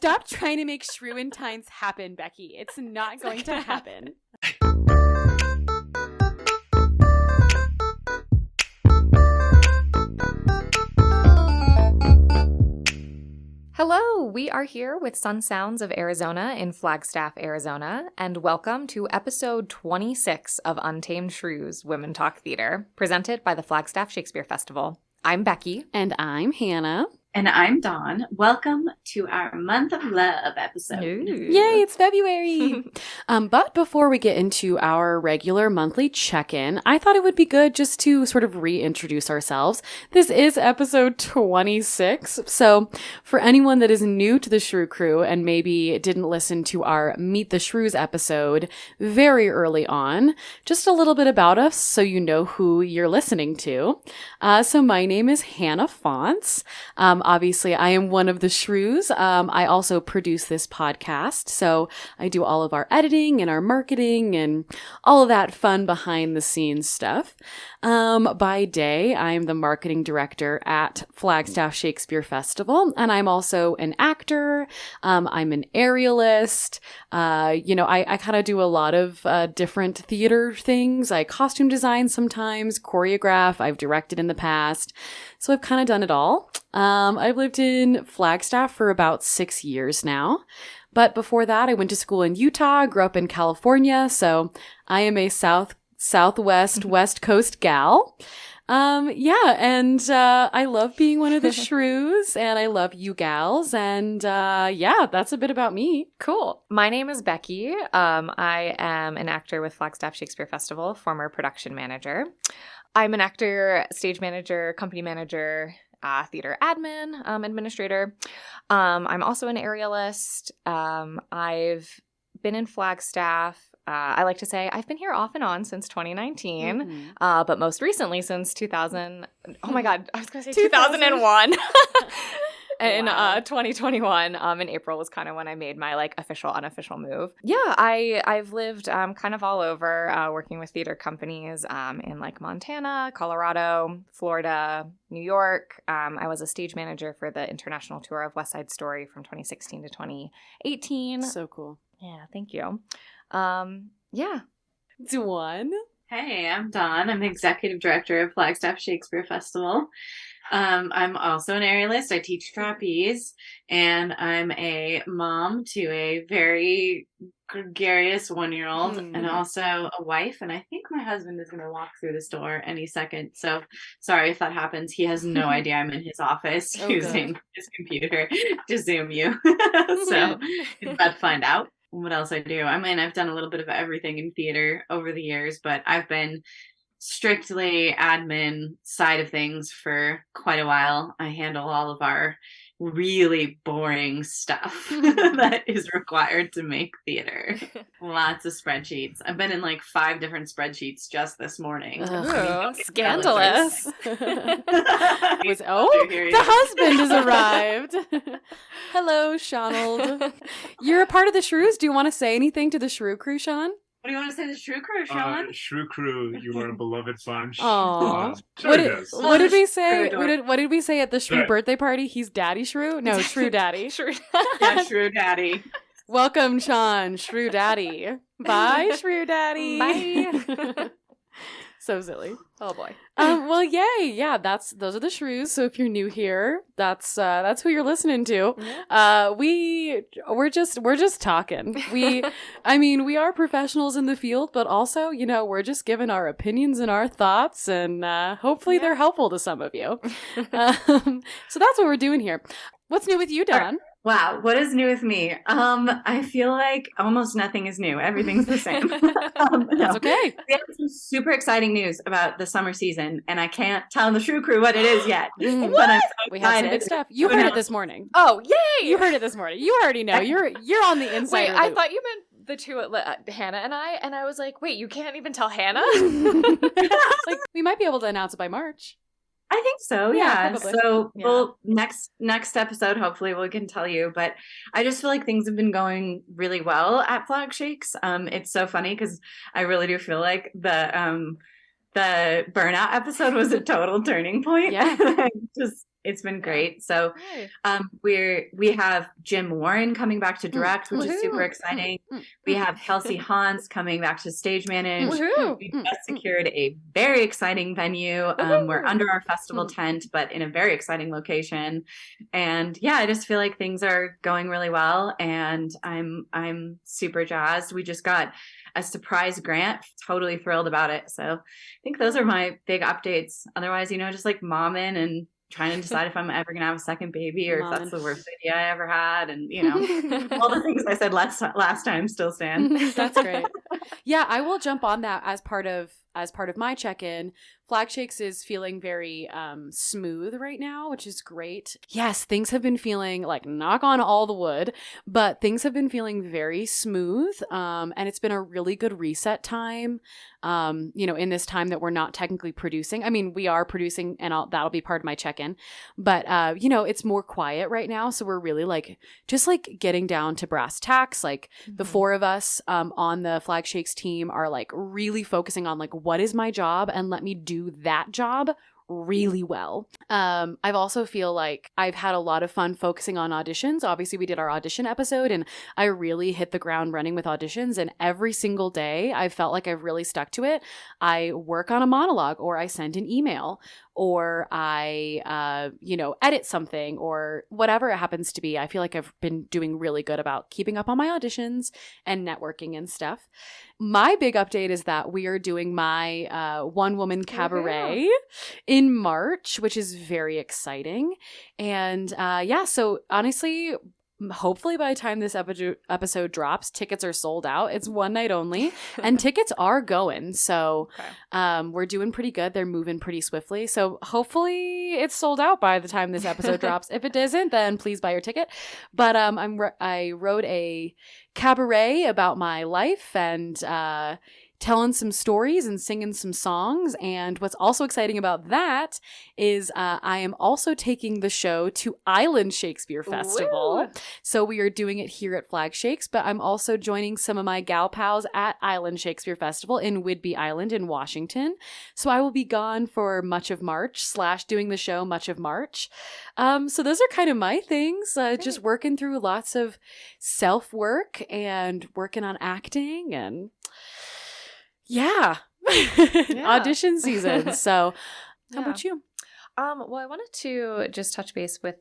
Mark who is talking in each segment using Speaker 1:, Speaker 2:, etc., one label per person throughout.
Speaker 1: Stop trying to make Shrewintines happen, Becki. It's not going to happen.
Speaker 2: Hello, we are here with Sun Sounds of Arizona in Flagstaff, Arizona, and welcome to episode 26 of Untamed Shrews Women Talk Theater, presented by the Flagstaff Shakespeare Festival. I'm Becki.
Speaker 1: And I'm Hannah.
Speaker 3: And I'm Dawn. Welcome to our Month of Love episode.
Speaker 1: Ooh. Yay, it's February! But before we get into our regular monthly check-in, I thought it would be good just to sort of reintroduce ourselves. This is episode 26, so for anyone that is new to the Shrew Crew and maybe didn't listen to our Meet the Shrews episode very early on, just a little bit about us so you know who you're listening to. So my name is Hannah Fonts. Obviously, I am one of the Shrews. I also produce this podcast, so I do all of our editing and our marketing and all of that fun behind-the-scenes stuff. By day, I'm the marketing director at Flagstaff Shakespeare Festival, and I'm also an actor. I'm an aerialist. I kind of do a lot of different theater things. I costume design sometimes, choreograph. I've directed in the past, so I've kind of done it all. I've lived in Flagstaff for about 6 years now. But before that, I went to school in Utah, grew up in California, so I am a Southwest, West Coast gal. I love being one of the Shrews, and I love you gals, and that's a bit about me.
Speaker 2: Cool. My name is Becki. I am an actor with Flagstaff Shakespeare Festival, former production manager. I'm an actor, stage manager, company manager, theater admin, administrator. I'm also an aerialist. I've been in Flagstaff. I like to say I've been here off and on since 2019, but most recently since 2000. Oh my God, I was going to say 2001. In 2021, in April was kind of when I made my official, unofficial move. Yeah, I've lived kind of all over, working with theater companies in Montana, Colorado, Florida, New York. I was a stage manager for the international tour of West Side Story from 2016 to 2018.
Speaker 1: So cool.
Speaker 2: Yeah, thank you.
Speaker 1: Dawn?
Speaker 3: Hey, I'm Dawn. I'm the executive director of Flagstaff Shakespeare Festival. I'm also an aerialist. I teach trapeze, and I'm a mom to a very gregarious 1-year-old and also a wife. And I think my husband is going to walk through this door any second. So sorry if that happens. He has no idea I'm in his office using his computer to Zoom you. So he's about to find out what else I do. I mean, I've done a little bit of everything in theater over the years, but I've been strictly admin side of things for quite a while. I handle all of our really boring stuff that is required to make theater. Lots of spreadsheets. I've been in 5 different spreadsheets just this morning.
Speaker 2: Ooh, scandalous.
Speaker 1: The husband has arrived. Hello, Shawnold. You're a part of the Shrews. Do you want to say anything to the Shrew Crew, Sean?
Speaker 3: What do you want to say to the Shrew Crew, Sean?
Speaker 4: Shrew Crew, you are a beloved bunch.
Speaker 1: Oh,
Speaker 4: sure
Speaker 1: what did we say? What did we say at the Shrew birthday party? He's Daddy Shrew? No, Shrew Daddy.
Speaker 3: Yeah, Shrew Daddy.
Speaker 1: Welcome, Sean, Shrew Daddy. Bye, Shrew Daddy.
Speaker 2: Bye.
Speaker 1: So silly.
Speaker 2: Oh boy.
Speaker 1: Well, yay. Yeah, those are the Shrews. So if you're new here, that's who you're listening to. We're just talking. We are professionals in the field, but also, we're just giving our opinions and our thoughts, and hopefully they're helpful to some of you. So that's what we're doing here. What's new with you, Dawn?
Speaker 3: Wow, what is new with me? I feel like almost nothing is new. Everything's the same.
Speaker 1: That's okay.
Speaker 3: We have some super exciting news about the summer season, and I can't tell the Shrew Crew what it is yet. But I'm so
Speaker 1: we have some big stuff. You heard it this morning.
Speaker 2: Oh, yay!
Speaker 1: You heard it this morning. You already know. You're on the inside.
Speaker 2: Wait, I thought you meant the two, Hannah and I was like, wait, you can't even tell Hannah?
Speaker 1: We might be able to announce it by March.
Speaker 3: I think so, yeah. So
Speaker 1: we'll
Speaker 3: next episode, hopefully we can tell you. But I just feel like things have been going really well at Flag Shakes. It's so funny because I really do feel like the burnout episode was a total turning point.
Speaker 1: Yeah.
Speaker 3: I just It's been great. So
Speaker 2: Hi.
Speaker 3: we have Jim Warren coming back to direct, which is super exciting. We have Kelsey Hans coming back to stage manage.
Speaker 2: Woohoo.
Speaker 3: We just secured a very exciting venue. We're under our festival tent, but in a very exciting location. And yeah, I just feel like things are going really well, and I'm super jazzed. We just got a surprise grant. Totally thrilled about it. So I think those are my big updates. Otherwise, just like momming and trying to decide if I'm ever going to have a second baby or if that's the worst idea I ever had. And, all the things I said last time still stand.
Speaker 1: That's great. Yeah, I will jump on that as part of my check-in. Flag Shakes is feeling very smooth right now, which is great. Yes, things have been feeling like, knock on all the wood, but things have been feeling very smooth. And it's been a really good reset time, in this time that we're not technically producing. I mean, we are producing, and that'll be part of my check-in. But, it's more quiet right now. So we're really just getting down to brass tacks. The four of us on the Flag Shakes team are really focusing on what is my job, and let me do that job really well. I've also feel like I've had a lot of fun focusing on auditions. Obviously, we did our audition episode, and I really hit the ground running with auditions, and every single day I felt like I've really stuck to it. I work on a monologue, or I send an email, or I, edit something, or whatever it happens to be. I feel like I've been doing really good about keeping up on my auditions and networking and stuff. My big update is that we are doing my one-woman cabaret in March, which is very exciting. And so honestly, hopefully by the time this episode drops, tickets are sold out. It's one night only, and tickets are going. So we're doing pretty good. They're moving pretty swiftly. So hopefully it's sold out by the time this episode drops. If it isn't, then please buy your ticket. But I wrote a cabaret about my life and telling some stories and singing some songs. And what's also exciting about that is I am also taking the show to Island Shakespeare Festival. Woo! So we are doing it here at Flag Shakes, but I'm also joining some of my gal pals at Island Shakespeare Festival in Whidbey Island in Washington. So I will be gone for much of March / doing the show much of March. So those are kind of my things, just working through lots of self-work and working on acting and audition season. So how about you?
Speaker 2: Well, I wanted to just touch base with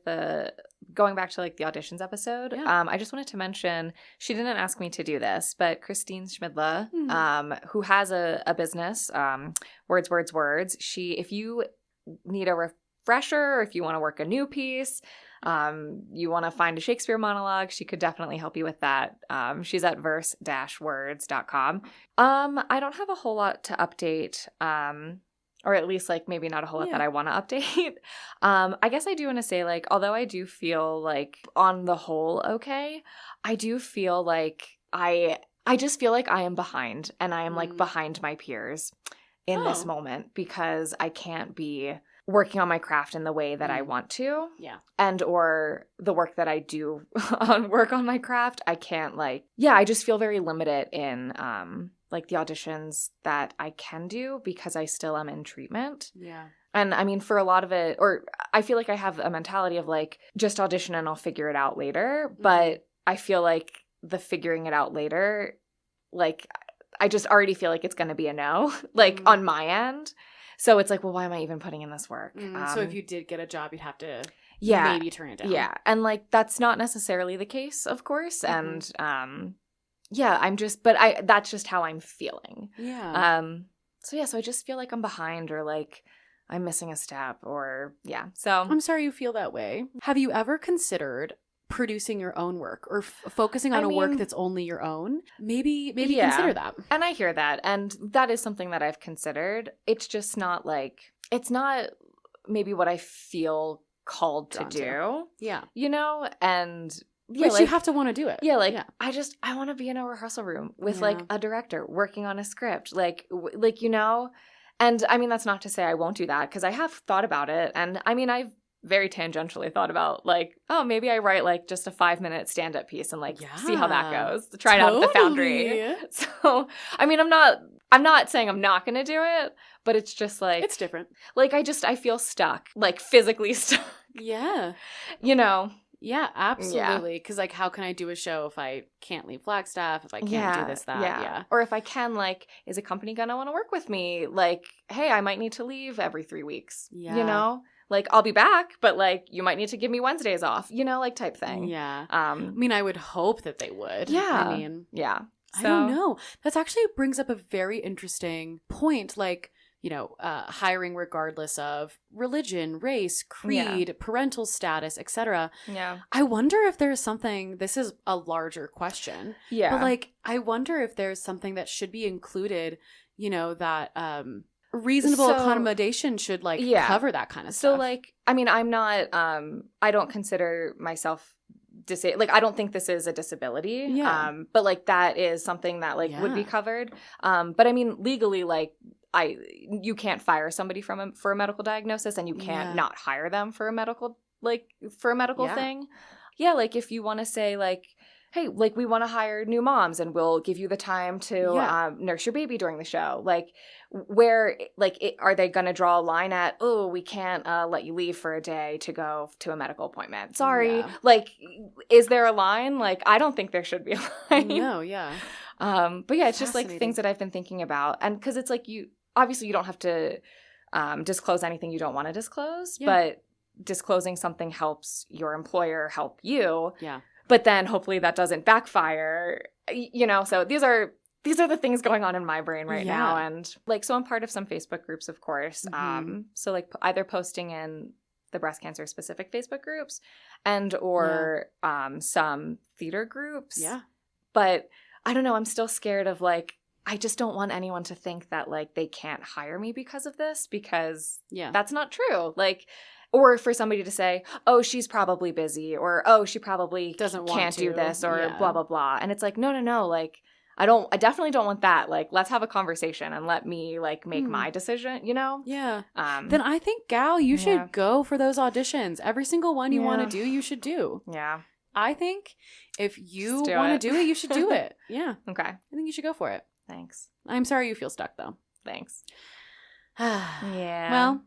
Speaker 2: going back to the auditions episode.
Speaker 1: Yeah.
Speaker 2: I just wanted to mention, she didn't ask me to do this, but Christine Schmidla, who has a business, Words, if you need a refresher, or if you want to work a new piece, you want to find a Shakespeare monologue, she could definitely help you with that. She's at verse-words.com. I don't have a whole lot to update, or at least maybe not a whole lot that I want to update. I guess I do want to say although I do feel on the whole okay, I do feel I just feel I am behind, and I am behind my peers in this moment, because I can't be working on my craft in the way that I want to.
Speaker 1: Yeah.
Speaker 2: And or the work that I do work on my craft, I can't I just feel very limited in the auditions that I can do, because I still am in treatment.
Speaker 1: Yeah.
Speaker 2: And I mean, for a lot of it, or I feel I have a mentality of just audition and I'll figure it out later. But I feel the figuring it out later, I just already feel it's going to be a no, on my end. So it's well, why am I even putting in this work?
Speaker 1: So if you did get a job, you'd have to maybe turn it down.
Speaker 2: Yeah. And that's not necessarily the case, of course. And I'm just, but that's just how I'm feeling.
Speaker 1: Yeah.
Speaker 2: So I just feel I'm behind, or I'm missing a step, or So
Speaker 1: I'm sorry you feel that way. Have you ever considered producing your own work, or focusing on work that's only your own? Maybe consider that.
Speaker 2: And I hear that, and that is something that I've considered. It's just not it's not maybe what I feel called to do.
Speaker 1: Yeah.
Speaker 2: And
Speaker 1: but you have to want to do it.
Speaker 2: Yeah, I want to be in a rehearsal room with a director working on a script, and I mean, that's not to say I won't do that, because I have thought about it, and I mean, I've very tangentially thought about maybe I write just a 5-minute stand-up piece and see how that goes. Try it out at the Foundry. So I mean, I'm not saying I'm not gonna do it, but it's just
Speaker 1: it's different.
Speaker 2: I feel stuck, physically stuck.
Speaker 1: Yeah.
Speaker 2: You know?
Speaker 1: Yeah, absolutely. Because, like, how can I do a show if I can't leave Flagstaff, if I can't do this, that? Yeah.
Speaker 2: Or if I can, like, is a company going to want to work with me? Like, hey, I might need to leave every 3 weeks.
Speaker 1: Yeah.
Speaker 2: You know? Like, I'll be back, but, like, you might need to give me Wednesdays off, you know, like, type thing.
Speaker 1: Yeah. I mean, I would hope that they would.
Speaker 2: Yeah.
Speaker 1: I mean.
Speaker 2: Yeah.
Speaker 1: So, I don't know. That's actually brings up a very interesting point. Like, you know, hiring regardless of religion, race, creed, parental status, etc.
Speaker 2: Yeah.
Speaker 1: I wonder if there's something, this is a larger question.
Speaker 2: Yeah.
Speaker 1: But, like, I wonder if there's something that should be included, you know, that reasonable accommodation should, like, cover that kind of stuff.
Speaker 2: So, like, I mean, I'm not, I don't consider myself like, I don't think this is a disability.
Speaker 1: Yeah.
Speaker 2: But, like, that is something that, like, would be covered. But, I mean, legally, like, you can't fire somebody for a medical diagnosis, and you can't not hire them for a medical thing. Yeah, like, if you want to say, like, hey, like, we want to hire new moms and we'll give you the time to nurse your baby during the show. Like, where, like, are they going to draw a line at, oh, we can't let you leave for a day to go to a medical appointment? Sorry.
Speaker 1: Yeah.
Speaker 2: Like, is there a line? Like, I don't think there should be a line.
Speaker 1: No, yeah.
Speaker 2: But yeah, it's just, like, things that I've been thinking about. And because it's, like, obviously you don't have to disclose anything you don't want to disclose, but disclosing something helps your employer help you.
Speaker 1: Yeah.
Speaker 2: But then hopefully that doesn't backfire, you know. So these are the things going on in my brain right now. And, like, so I'm part of some Facebook groups, of course.
Speaker 1: Mm-hmm.
Speaker 2: So, like, either posting in the breast cancer specific Facebook groups or some theater groups.
Speaker 1: Yeah.
Speaker 2: But I don't know. I'm still scared of, like, I just don't want anyone to think that, like, they can't hire me because of this, because that's not true. Like, or for somebody to say, oh, she's probably busy, or, oh, she probably can't do this, or blah, blah, blah. And it's like, no. Like, I definitely don't want that. Like, let's have a conversation and let me, like, make my decision, you know?
Speaker 1: Yeah. Then I think, gal, you should go for those auditions. Every single one you want to do, you should do.
Speaker 2: Yeah.
Speaker 1: I think if you want to do it, you should do it. Yeah.
Speaker 2: Okay.
Speaker 1: I think you should go for it.
Speaker 2: Thanks.
Speaker 1: I'm sorry you feel stuck, though.
Speaker 2: Thanks.
Speaker 1: Yeah. Well,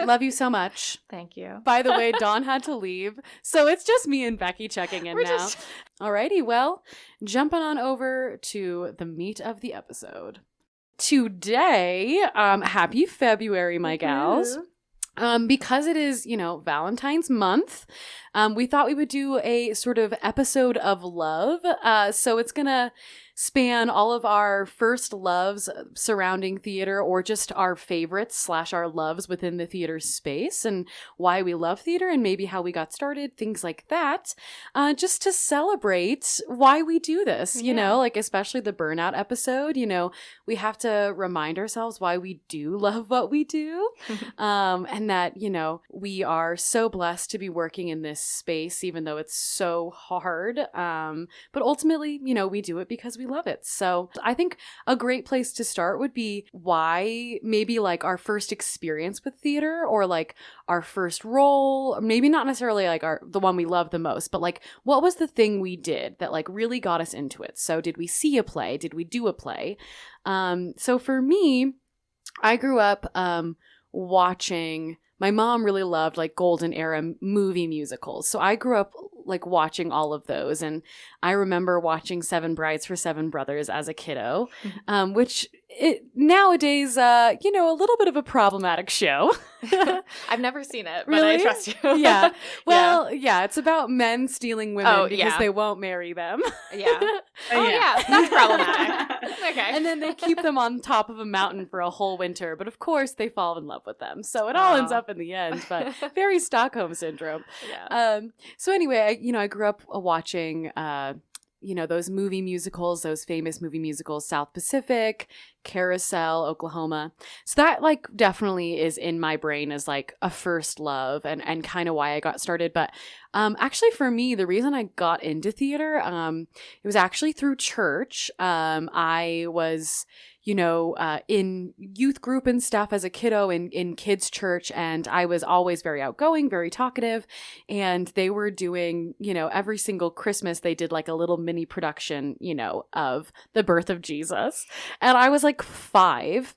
Speaker 1: love you so much.
Speaker 2: Thank you.
Speaker 1: By the way, Dawn had to leave, so it's just me and Becki checking in now. Alrighty, well, jumping on over to the meat of the episode. Today, happy February, my gals. Because it is, you know, Valentine's month, we thought we would do a sort of episode of love. So it's gonna span all of our first loves surrounding theater, or just our favorites / our loves within the theater space, and why we love theater, and maybe how we got started, things like that. Just to celebrate why we do this, you know, like, especially the burnout episode, you know, we have to remind ourselves why we do love what we do. And that, you know, we are so blessed to be working in this space, even though it's so hard. But ultimately, you know, we do it because we love it. So I think a great place to start would be why, maybe, like, our first experience with theater, or, like, our first role, maybe not necessarily, like, the one we love the most, but, like, what was the thing we did that, like, really got us into it? So did we see a play? Did we do a play? So for me, I grew up watching, my mom really loved, like, golden era movie musicals. So I grew up, like, watching all of those. And I remember watching Seven Brides for Seven Brothers as a kiddo, which nowadays, you know, a little bit of a problematic show.
Speaker 2: I've never seen it, but
Speaker 1: really?
Speaker 2: I trust you.
Speaker 1: Yeah. Well, yeah, it's about men stealing women because they won't marry them.
Speaker 2: Yeah. That's problematic. Okay.
Speaker 1: And then they keep them on top of a mountain for a whole winter, but of course they fall in love with them. So it all ends up in the end, but very Stockholm syndrome.
Speaker 2: Yeah.
Speaker 1: So anyway, I grew up watching you know, those movie musicals, those famous movie musicals, South Pacific, Carousel, Oklahoma. So that, like, definitely is in my brain as, like, a first love, and kind of why I got started. But actually, for me, the reason I got into theater, it was actually through church. I was, you know, in youth group and stuff as a kiddo in kids' church, and I was always very outgoing, very talkative, and they were doing, you know, every single Christmas they did, like, a little mini production, you know, of the birth of Jesus, and I was like 5.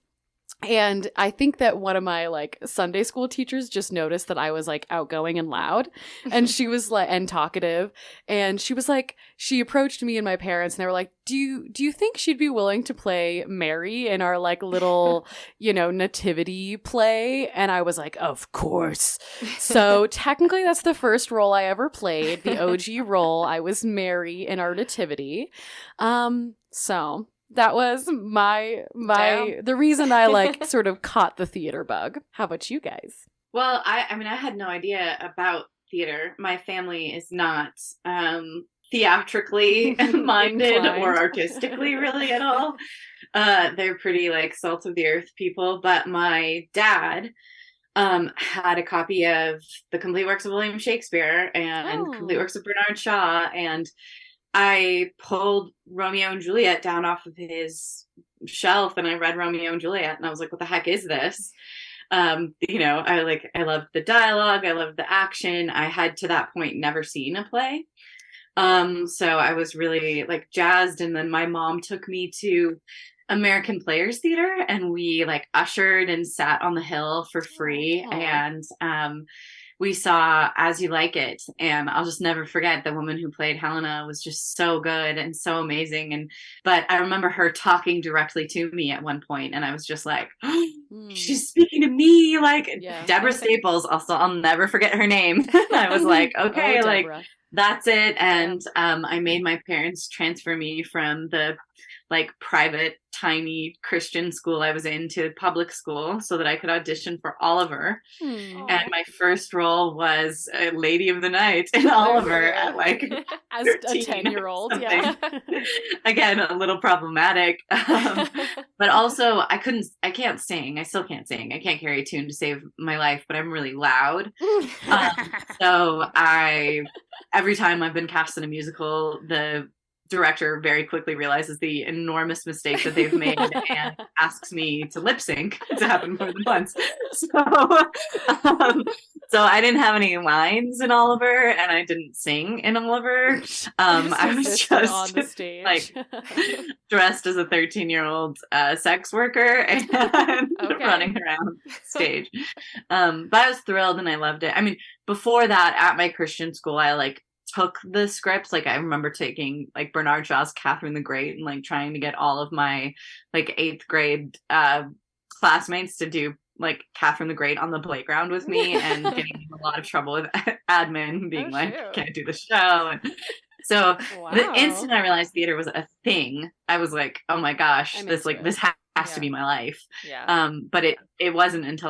Speaker 1: And I think that one of my like Sunday school teachers just noticed that I was like outgoing and loud, and she was like, and talkative. And she was like, she approached me and my parents, and they were like, do you think she'd be willing to play Mary in our like little, nativity play? And I was like, of course. So technically that's the first role I ever played, the OG role. I was Mary in our nativity. So that was the reason I like sort of caught the theater bug. How about you guys?
Speaker 3: Well, I had no idea about theater. My family is not theatrically minded or artistically really at all. They're pretty like salt of the earth people, but my dad had a copy of the complete works of William Shakespeare and complete works of Bernard Shaw, and I pulled Romeo and Juliet down off of his shelf and I read Romeo and Juliet and I was like, what the heck is this? I loved the dialogue. I loved the action. I had to that point never seen a play. So I was really like jazzed. And then my mom took me to American Players Theater and we like ushered and sat on the hill for free. And, we saw As You Like It, and I'll just never forget the woman who played Helena was just so good and so amazing. But I remember her talking directly to me at one point, and I was just like, she's speaking to me, like Deborah Staples. Also, I'll never forget her name. I was like, okay, like that's it. And I made my parents transfer me from the like private tiny Christian school I was in to public school so that I could audition for Oliver. And my first role was a Lady of the Night in Oliver at like
Speaker 1: as a 10-year-old. Yeah.
Speaker 3: Again, a little problematic. But also I can't sing. I still can't sing. I can't carry a tune to save my life, but I'm really loud. So every time I've been cast in a musical, the director very quickly realizes the enormous mistake that they've made and asks me to lip sync. It's happened more than once. So I didn't have any lines in Oliver and I didn't sing in Oliver. I was just on the stage, like dressed as a 13-year-old sex worker and running around stage. But I was thrilled and I loved it. I mean, before that at my Christian school, I like took the scripts. Like I remember taking like Bernard Shaw's Catherine the Great and like trying to get all of my like 8th grade classmates to do like Catherine the Great on the playground with me and getting in a lot of trouble with admin being can't do the show. And so the instant I realized theater was a thing, I was like, oh my gosh, this has to be my life. But it wasn't until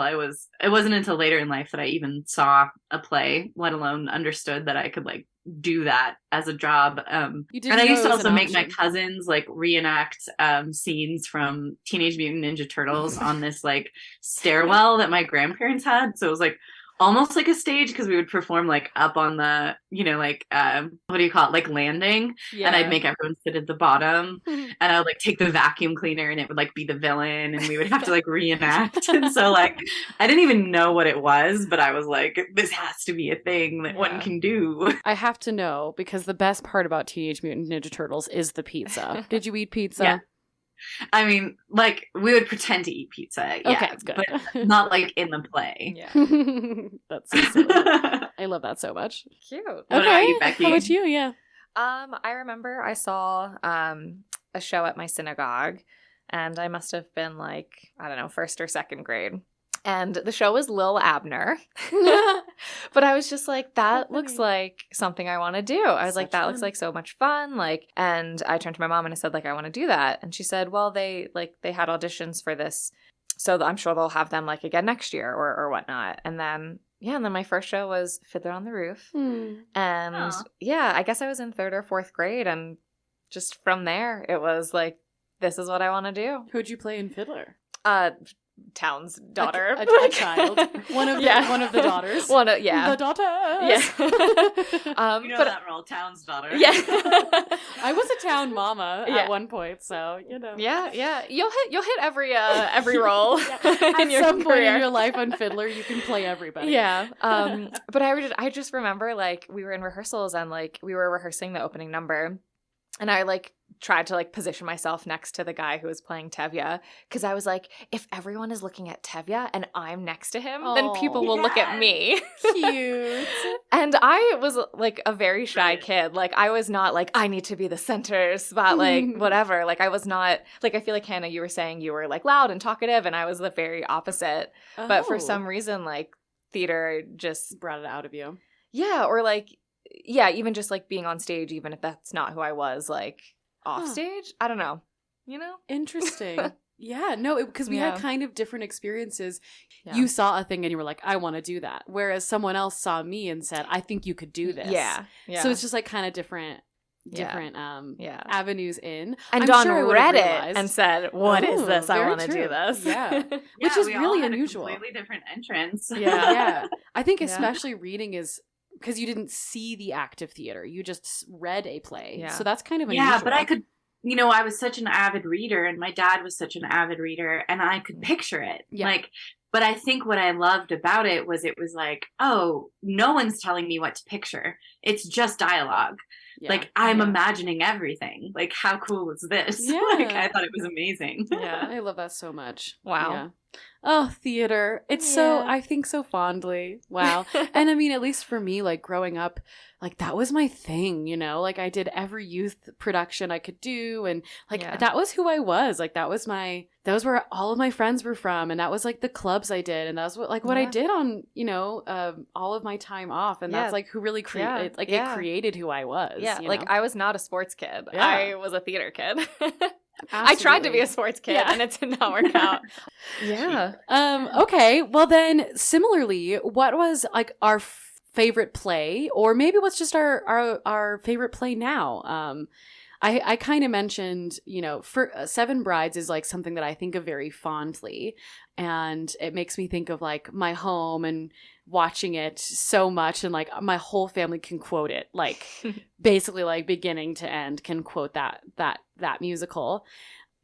Speaker 3: later in life that I even saw a play, let alone understood that I could like do that as a job. And I used to also make my cousins like reenact scenes from Teenage Mutant Ninja Turtles on this like stairwell that my grandparents had. So it was like almost like a stage because we would perform like up on the, what do you call it? Like landing. Yeah. And I'd make everyone sit at the bottom and I would like take the vacuum cleaner and it would like be the villain and we would have to like reenact. And so like, I didn't even know what it was, but I was like, this has to be a thing that one can do.
Speaker 1: I have to know because the best part about Teenage Mutant Ninja Turtles is the pizza. Did you eat pizza?
Speaker 3: Yeah. I mean, like, we would pretend to eat pizza,
Speaker 1: good.
Speaker 3: But not, like, in the play.
Speaker 1: Yeah. That's so silly. I love that so much.
Speaker 2: Cute.
Speaker 1: Okay, how about you, Becki? How about you, yeah?
Speaker 2: I remember I saw a show at my synagogue, and I must have been, like, I don't know, 1st or 2nd grade. And the show was Lil Abner. But I was just like, that looks like something I want to do. I was like, that looks like so much fun. Like, and I turned to my mom and I said, like, I want to do that. And she said, well, they had auditions for this. So I'm sure they'll have them like again next year or whatnot. And then, and then my first show was Fiddler on the Roof. And I guess I was in 3rd or 4th grade. And just from there, it was like, this is what I want to do.
Speaker 1: Who'd you play in Fiddler?
Speaker 2: Town's daughter,
Speaker 1: a child, one of the daughters, the daughter,
Speaker 3: but that role, Town's daughter.
Speaker 1: I was a town mama at one point, so you'll
Speaker 2: hit every role
Speaker 1: at some point in your life on Fiddler. You can play everybody.
Speaker 2: But I just remember like we were in rehearsals and like we were rehearsing the opening number. And I like tried to like position myself next to the guy who was playing Tevye, because I was like, if everyone is looking at Tevye and I'm next to him, then people will look at me.
Speaker 1: Cute.
Speaker 2: And I was like a very shy kid. Like I was not like, I need to be the center spot, like whatever. Like I was not like, I feel like Hannah, you were saying you were like loud and talkative, and I was the very opposite.
Speaker 1: Oh.
Speaker 2: But for some reason, like theater just
Speaker 1: brought it out of you.
Speaker 2: Yeah, or like, yeah, even just like being on stage, even if that's not who I was, like off stage. I don't know, you know?
Speaker 1: Interesting. Yeah, no, because we had kind of different experiences.
Speaker 2: Yeah.
Speaker 1: You saw a thing and you were like, I want to do that. Whereas someone else saw me and said, I think you could do this.
Speaker 2: Yeah.
Speaker 1: So it's just like kind of different avenues in.
Speaker 2: And Dawn read it and said, what is this? I want to do this.
Speaker 1: Yeah. Which is
Speaker 3: we
Speaker 1: really
Speaker 3: all had
Speaker 1: unusual.
Speaker 3: A completely different entrance.
Speaker 1: Yeah. I think especially reading is because you didn't see the active theater. You just read a play.
Speaker 2: Yeah.
Speaker 1: So that's kind of unusual.
Speaker 3: Yeah, but I could, I was such an avid reader, and my dad was such an avid reader, and I could picture it.
Speaker 1: Yeah.
Speaker 3: Like, but I think what I loved about it was like, oh, no one's telling me what to picture. It's just dialogue. Yeah. Like, I'm imagining everything. Like, how cool is this?
Speaker 1: Yeah.
Speaker 3: Like, I thought it was amazing.
Speaker 1: Yeah, I love that so much.
Speaker 2: Wow.
Speaker 1: Yeah. Oh, theater. It's so, I think so fondly. Wow. And I mean, at least for me, like growing up, like that was my thing, like I did every youth production I could do. And like, that was who I was. Like that was where all of my friends were from. And that was like the clubs I did. And that was what I did on, all of my time off. And that's like who really created, it created who I was.
Speaker 2: Yeah. Like I was not a sports kid.
Speaker 1: Yeah.
Speaker 2: I was a theater kid. I tried to be a sports kid and it did not work out.
Speaker 1: Yeah. Okay. Well, then similarly, what was like our favorite play, or maybe what's just our favorite play now? I kind of mentioned, for Seven Brides is like something that I think of very fondly, and it makes me think of like my home and watching it so much, and like my whole family can quote it, like basically like beginning to end can quote that musical.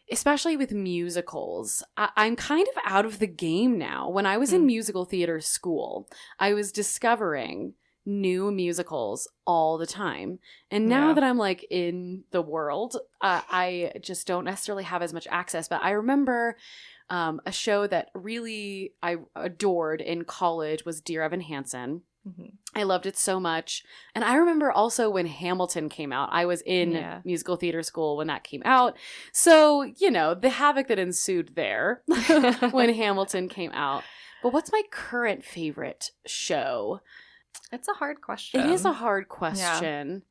Speaker 1: Especially with musicals, I'm kind of out of the game now. When I was in musical theater school, I was discovering new musicals all the time. And now that I'm like in the world, I just don't necessarily have as much access. But I remember a show that really I adored in college was Dear Evan Hansen. Mm-hmm. I loved it so much. And I remember also when Hamilton came out, I was in musical theater school when that came out. So, the havoc that ensued there when Hamilton came out. But what's my current favorite show?
Speaker 2: It's a hard question.
Speaker 1: It is a hard question.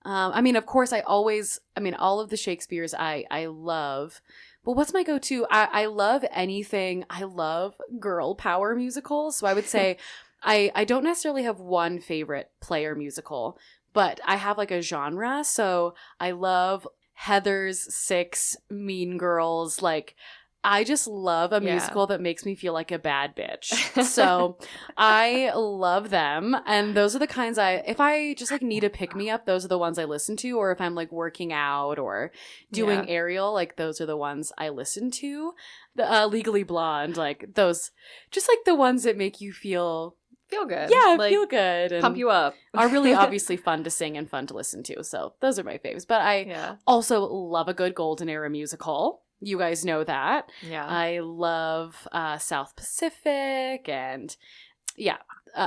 Speaker 1: Yeah. I mean, of course, all of the Shakespeares I love. But what's my go-to? I love anything. I love girl power musicals. So I would say I don't necessarily have one favorite play or musical, but I have like a genre. So I love Heathers, Six, Mean Girls. Like, I just love a musical that makes me feel like a bad bitch. So I love them. And those are the kinds if I just like need a pick me up, those are the ones I listen to. Or if I'm like working out or doing aerial, like those are the ones I listen to. The Legally Blonde, like those, just like the ones that make you feel
Speaker 2: good.
Speaker 1: Yeah,
Speaker 2: like,
Speaker 1: feel good. And
Speaker 2: pump you up.
Speaker 1: are really obviously fun to sing and fun to listen to. So those are my faves. But I also love a good golden era musical. You guys know that.
Speaker 2: Yeah.
Speaker 1: I love South Pacific and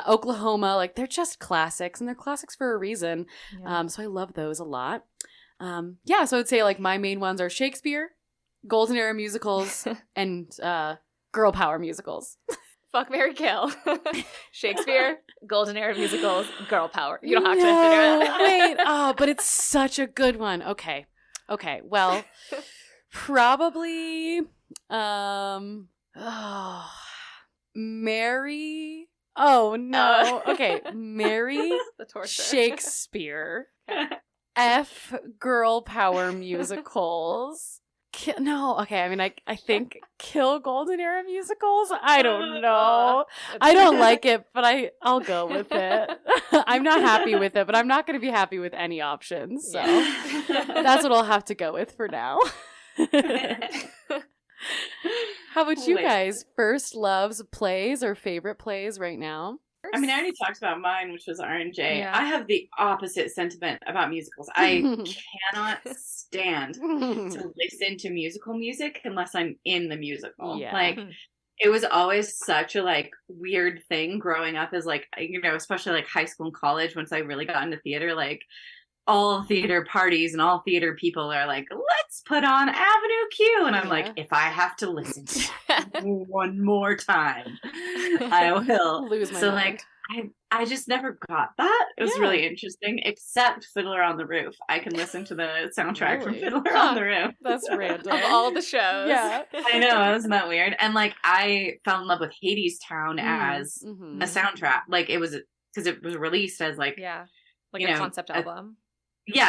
Speaker 1: Oklahoma. Like, they're just classics, and they're classics for a reason. Yeah. So I love those a lot. So I would say like my main ones are Shakespeare, golden era musicals, and girl power musicals.
Speaker 2: Fuck, marry, kill. Shakespeare, golden era musicals, girl power. You don't have to figure it out.
Speaker 1: But it's such a good one. Okay. Well, probably Mary. Oh no. Okay, Mary
Speaker 2: the torture.
Speaker 1: Shakespeare. F girl power musicals. I think kill golden era musicals. I don't know. I don't like it, but I'll go with it. I'm not happy with it, but I'm not going to be happy with any options. So that's what I'll have to go with for now. How about you guys? First loves, plays, or favorite plays right now?
Speaker 3: I mean, I already talked about mine, which was R&J.
Speaker 2: Yeah.
Speaker 3: I have the opposite sentiment about musicals. I cannot stand to listen to musical music unless I'm in the musical.
Speaker 1: Yeah.
Speaker 3: Like, it was always such a like weird thing growing up as like, you know, especially like high school and college, once I really got into theater, like all theater parties and all theater people are like, let's put on Avenue Q. And I'm like, if I have to listen to that one more time, I will
Speaker 1: lose my
Speaker 3: so
Speaker 1: mind.
Speaker 3: like I just never got that. It was really interesting, except Fiddler on the Roof. I can listen to the soundtrack from
Speaker 1: Really?
Speaker 3: Fiddler on the Roof.
Speaker 1: That's random.
Speaker 2: Of all the shows.
Speaker 1: Yeah.
Speaker 3: I know, isn't that weird? And like I fell in love with Hades Town as
Speaker 1: Mhm.
Speaker 3: a soundtrack. Like it was because it was released as like
Speaker 2: like
Speaker 3: you
Speaker 2: a
Speaker 3: know,
Speaker 2: concept album.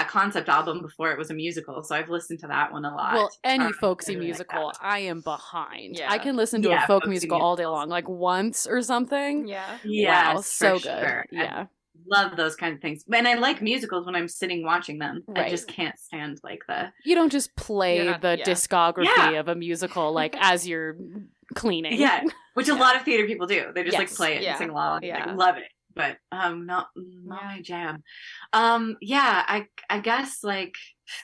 Speaker 3: concept album before it was a musical. So I've listened to that one a lot.
Speaker 1: Well, any
Speaker 3: I
Speaker 1: folksy
Speaker 3: really like
Speaker 1: musical,
Speaker 3: that.
Speaker 1: I am behind.
Speaker 2: Yeah.
Speaker 1: I can listen to a
Speaker 3: Yeah,
Speaker 1: folk
Speaker 3: folksy
Speaker 1: musical all day
Speaker 3: musicals.
Speaker 1: long, like once or something.
Speaker 2: Yeah.
Speaker 3: Yes,
Speaker 1: Wow, so
Speaker 3: for
Speaker 1: good.
Speaker 3: sure.
Speaker 1: Yeah.
Speaker 3: Love those kind of things. And I like musicals when I'm sitting watching them. I
Speaker 1: Right.
Speaker 3: just can't stand like the
Speaker 1: You don't just play
Speaker 2: You're not-
Speaker 1: the
Speaker 2: yeah.
Speaker 1: discography of a musical like as you're cleaning.
Speaker 3: which a lot of theater people do. They just like
Speaker 1: Yes.
Speaker 3: play it
Speaker 2: Yeah.
Speaker 3: and sing along.
Speaker 2: Yeah.
Speaker 3: Like love it. But not my jam. I guess like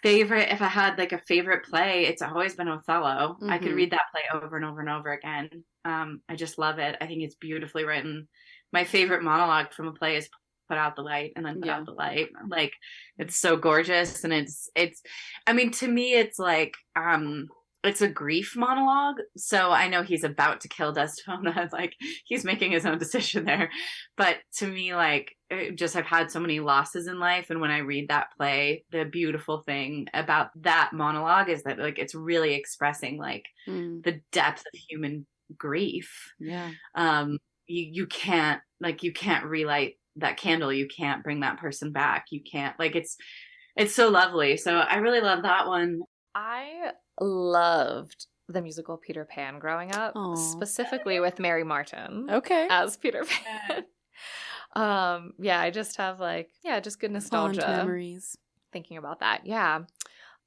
Speaker 3: favorite, if I had like a favorite play, it's always been Othello. I could
Speaker 1: Mhm.
Speaker 3: read that play over and over and over again. I just love it. I think it's beautifully written. My favorite monologue from a play is put out the light and then put out the light. Like it's so gorgeous, and it's I mean, to me it's like it's a grief monologue. So I know he's about to kill Desdemona. Like he's making his own decision there. But to me, like I've had so many losses in life. And when I read that play, the beautiful thing about that monologue is that like, it's really expressing like the depth of human grief.
Speaker 1: Yeah.
Speaker 3: You can't relight that candle. You can't bring that person back. You can't like, it's so lovely. So I really love that one.
Speaker 2: I loved the musical Peter Pan growing up, specifically with Mary Martin as Peter Pan. I just have like, just good nostalgia.
Speaker 1: Fond memories.
Speaker 2: Thinking about that. Yeah.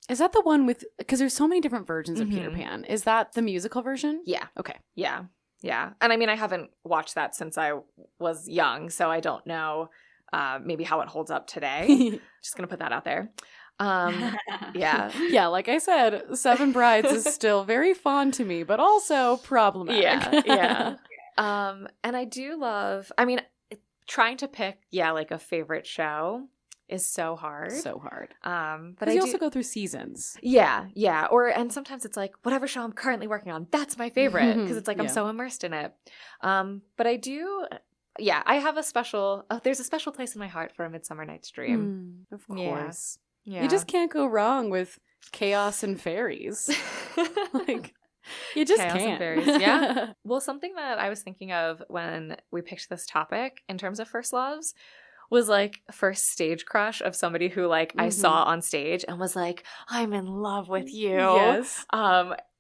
Speaker 1: Is that the one with, because there's so many different versions of Peter Pan. Is that the musical version?
Speaker 2: Yeah.
Speaker 1: Okay.
Speaker 2: Yeah. Yeah. And I mean, I haven't watched that since I was young, so I don't know maybe how it holds up today. Just going to put that out there.
Speaker 1: Yeah, like I said, Seven Brides is still very fond to me, but also problematic.
Speaker 2: Yeah. And I do love, I mean, trying to pick, like a favorite show is so hard. But
Speaker 1: you also go through seasons.
Speaker 2: Yeah. And sometimes it's like, whatever show I'm currently working on, that's my favorite, because it's like I'm so immersed in it. But I do, I have there's a special place in my heart for A Midsummer Night's Dream.
Speaker 1: Of course.
Speaker 2: Yeah.
Speaker 1: You just can't go wrong with chaos and fairies. Like, you just
Speaker 2: chaos
Speaker 1: can't.
Speaker 2: And fairies. Yeah. Well, something that I was thinking of when we picked this topic in terms of first loves was like first stage crush of somebody who like I saw on stage and was like, I'm in love with you.
Speaker 1: Yes.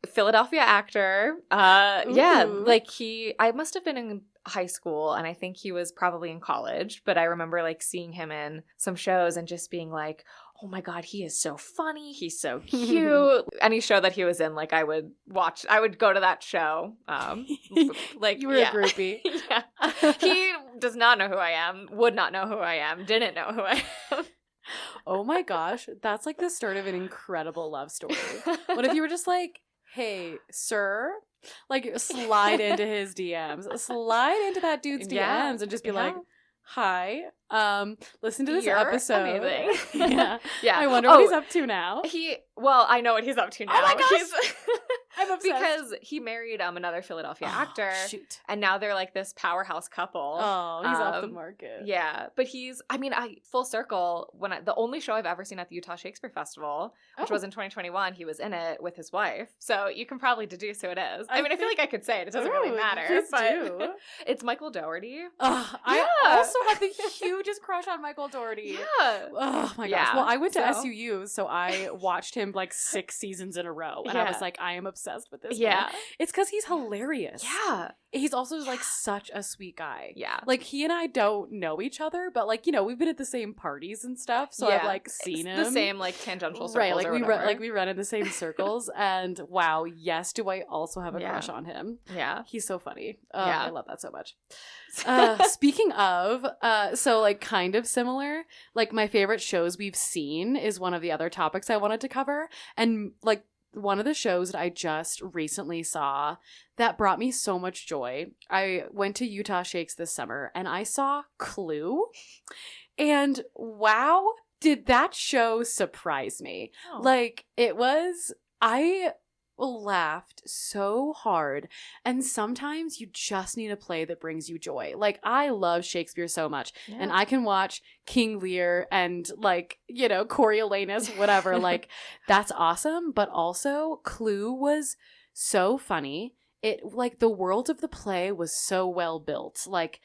Speaker 2: Philadelphia actor. Like I must have been in high school and I think he was probably in college, but I remember like seeing him in some shows and just being like, oh my God, he is so funny. He's so cute. Any show that he was in, like I would go to that show. Like
Speaker 1: you were a groupie.
Speaker 2: Yeah. He does not know who I am, would not know who I am, didn't know who I am.
Speaker 1: Oh my gosh. That's like the start of an incredible love story. What if you were just like, hey, sir? Like slide into his DMs. Slide into that dude's DMs and just be like, hi, listen to this episode.
Speaker 2: Amazing.
Speaker 1: Yeah. I wonder what he's up to now.
Speaker 2: I know what he's up to now.
Speaker 1: Oh my gosh. I'm obsessed.
Speaker 2: Because he married another Philadelphia actor.
Speaker 1: Shoot.
Speaker 2: And now they're like this powerhouse couple.
Speaker 1: Oh, he's off the market.
Speaker 2: Yeah. But full circle, the only show I've ever seen at the Utah Shakespeare Festival, which was in 2021, he was in it with his wife. So you can probably deduce who it is. I feel like I could say it. It doesn't really matter. But it's Michael Dougherty.
Speaker 1: I also have the hugest crush on Michael Dougherty.
Speaker 2: Yeah.
Speaker 1: Oh my gosh. Well, I went to SUU, so I watched him like 6 seasons in a row. And I was like, I am obsessed obsessed with this
Speaker 2: Yeah.
Speaker 1: man. It's because he's hilarious.
Speaker 2: Yeah.
Speaker 1: He's also like such a sweet guy.
Speaker 2: Yeah.
Speaker 1: Like he and I don't know each other, but like, you know, we've been at the same parties and stuff. So I've like seen him.
Speaker 2: The same like tangential circles.
Speaker 1: Right. Like
Speaker 2: or
Speaker 1: we run in the same circles. And wow, yes, do I also have a crush on him.
Speaker 2: Yeah.
Speaker 1: He's so funny.
Speaker 2: Yeah.
Speaker 1: I love that so much. Speaking of, so like kind of similar, like my favorite shows we've seen is one of the other topics I wanted to cover. And like one of the shows that I just recently saw that brought me so much joy. I went to Utah Shakes this summer and I saw Clue. And wow, did that show surprise me.
Speaker 2: Oh.
Speaker 1: Like I laughed so hard, and sometimes you just need a play that brings you joy. Like I love Shakespeare so much, and I can watch King Lear and like, you know, Coriolanus, whatever. Like that's awesome, but also Clue was so funny. It like the world of the play was so well built. Like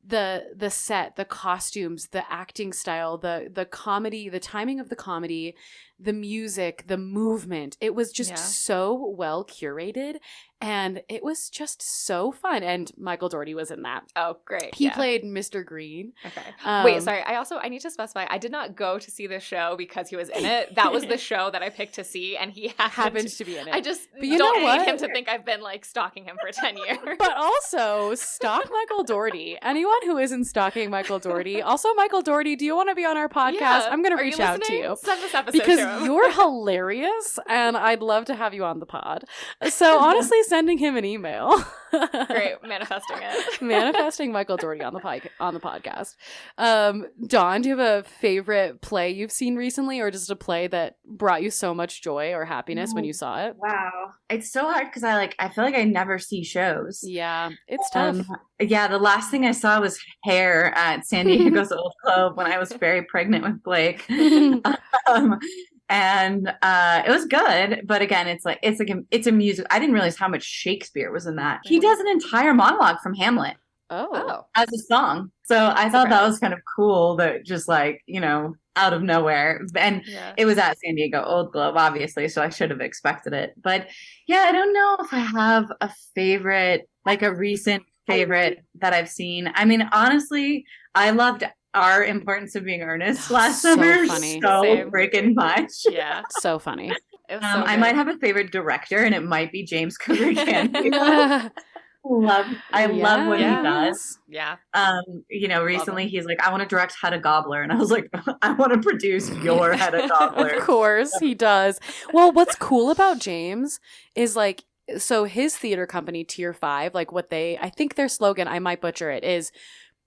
Speaker 1: the set, the costumes, the acting style, the comedy, the timing of the comedy, the music, the movement. It was just so well curated, and it was just so fun. And Michael Dougherty was in that.
Speaker 2: Oh, great.
Speaker 1: He played Mr. Green.
Speaker 2: Okay. Wait, sorry. I need to specify. I did not go to see this show because he was in it. That was the show that I picked to see, and he happened to be in it. I just don't need him to think I've been like stalking him for 10 years.
Speaker 1: But also, stalk Michael Dougherty. Anyone who isn't stalking Michael Dougherty. Also, Michael Dougherty, do you want to be on our podcast?
Speaker 2: Yeah.
Speaker 1: I'm going to reach out to you.
Speaker 2: Send this episode
Speaker 1: because
Speaker 2: to him.
Speaker 1: You're hilarious, and I'd love to have you on the pod. So honestly, sending him an email.
Speaker 2: Great, manifesting it.
Speaker 1: Manifesting Michael Dougherty on the podcast. Dawn, do you have a favorite play you've seen recently, or just a play that brought you so much joy or happiness when you saw it?
Speaker 3: Wow, it's so hard because I feel like I never see shows.
Speaker 1: Yeah, it's tough.
Speaker 3: Yeah, the last thing I saw was Hair at San Diego's Old Globe when I was very pregnant with Blake. And it was good, but again, it's a music. I didn't realize how much Shakespeare was in that. He does an entire monologue from Hamlet.
Speaker 1: Oh,
Speaker 3: as a song. So I thought that was kind of cool, that just like, you know, out of nowhere. And it was at San Diego Old Globe, obviously, so I should have expected it. But yeah, I don't know if I have a favorite, like a recent favorite that I've seen. I mean, honestly, I loved Our Importance of Being Earnest last summer
Speaker 1: funny.
Speaker 3: so freaking much.
Speaker 2: Yeah.
Speaker 1: So funny.
Speaker 3: I might have a favorite director, and it might be James Cameron. I love what he does.
Speaker 2: Yeah.
Speaker 3: You know, recently he's like, I want to direct Hedda Gobbler. And I was like, I want to produce your Hedda Gobbler.
Speaker 1: Of course he does. Well, what's cool about James is like, so his theater company, Tier 5, like I think their slogan, I might butcher it, is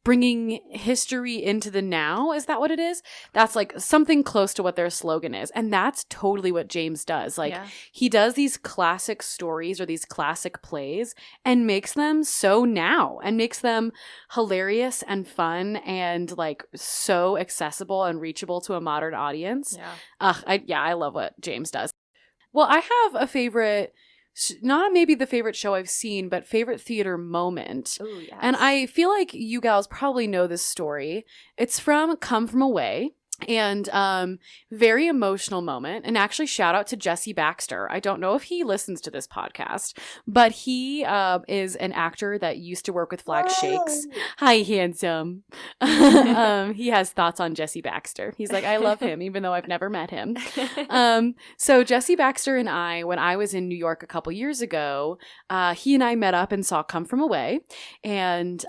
Speaker 1: bringing history into the now. Is that what it is? That's like something close to what their slogan is. And that's totally what James does. Like he does these classic stories or these classic plays and makes them so now and makes them hilarious and fun and like so accessible and reachable to a modern audience. I love what James does. Well, I have a favorite, not maybe the favorite show I've seen, but favorite theater moment.
Speaker 2: Ooh, yes.
Speaker 1: And I feel like you gals probably know this story. It's from Come From Away. And very emotional moment. And actually, shout out to Jesse Baxter. I don't know if he listens to this podcast, but he is an actor that used to work with Flag Shakes. Hi, handsome. He has thoughts on Jesse Baxter. He's like, I love him, even though I've never met him. So Jesse Baxter and I, when I was in New York a couple years ago, he and I met up and saw Come From Away. And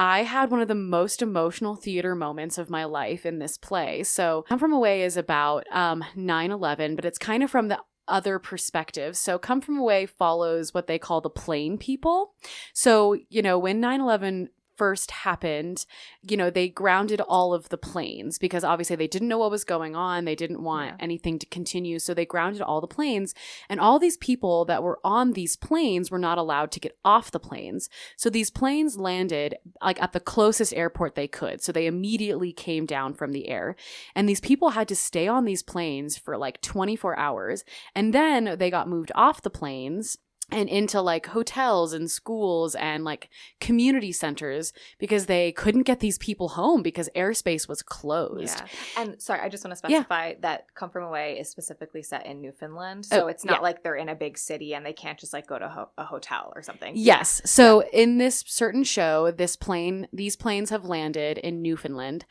Speaker 1: I had one of the most emotional theater moments of my life in this play. So Come From Away is about 9/11, but it's kind of from the other perspective. So Come From Away follows what they call the plane people. So, you know, when 9/11 first happened, you know, they grounded all of the planes because obviously they didn't know what was going on. They didn't want anything to continue. So they grounded all the planes, and all these people that were on these planes were not allowed to get off the planes. So these planes landed like at the closest airport they could. So they immediately came down from the air, and these people had to stay on these planes for like 24 hours. And then they got moved off the planes and into like hotels and schools and like community centers because they couldn't get these people home because airspace was closed.
Speaker 2: Yeah. And sorry, I just want to specify that Come From Away is specifically set in Newfoundland. So it's not like they're in a big city and they can't just like go to a hotel or something.
Speaker 1: Yes. So in this certain show, these planes have landed in Newfoundland.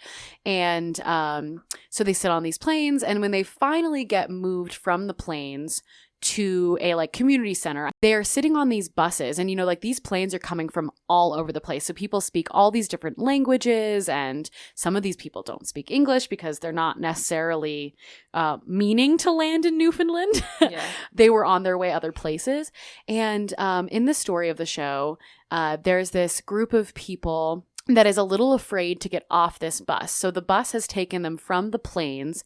Speaker 1: And so they sit on these planes. And when they finally get moved from the planes to a like community center, they're sitting on these buses, and like these planes are coming from all over the place, so people speak all these different languages, and some of these people don't speak English because they're not necessarily meaning to land in Newfoundland. They were on their way other places. And in the story of the show, there's this group of people that is a little afraid to get off this bus. So the bus has taken them from the planes,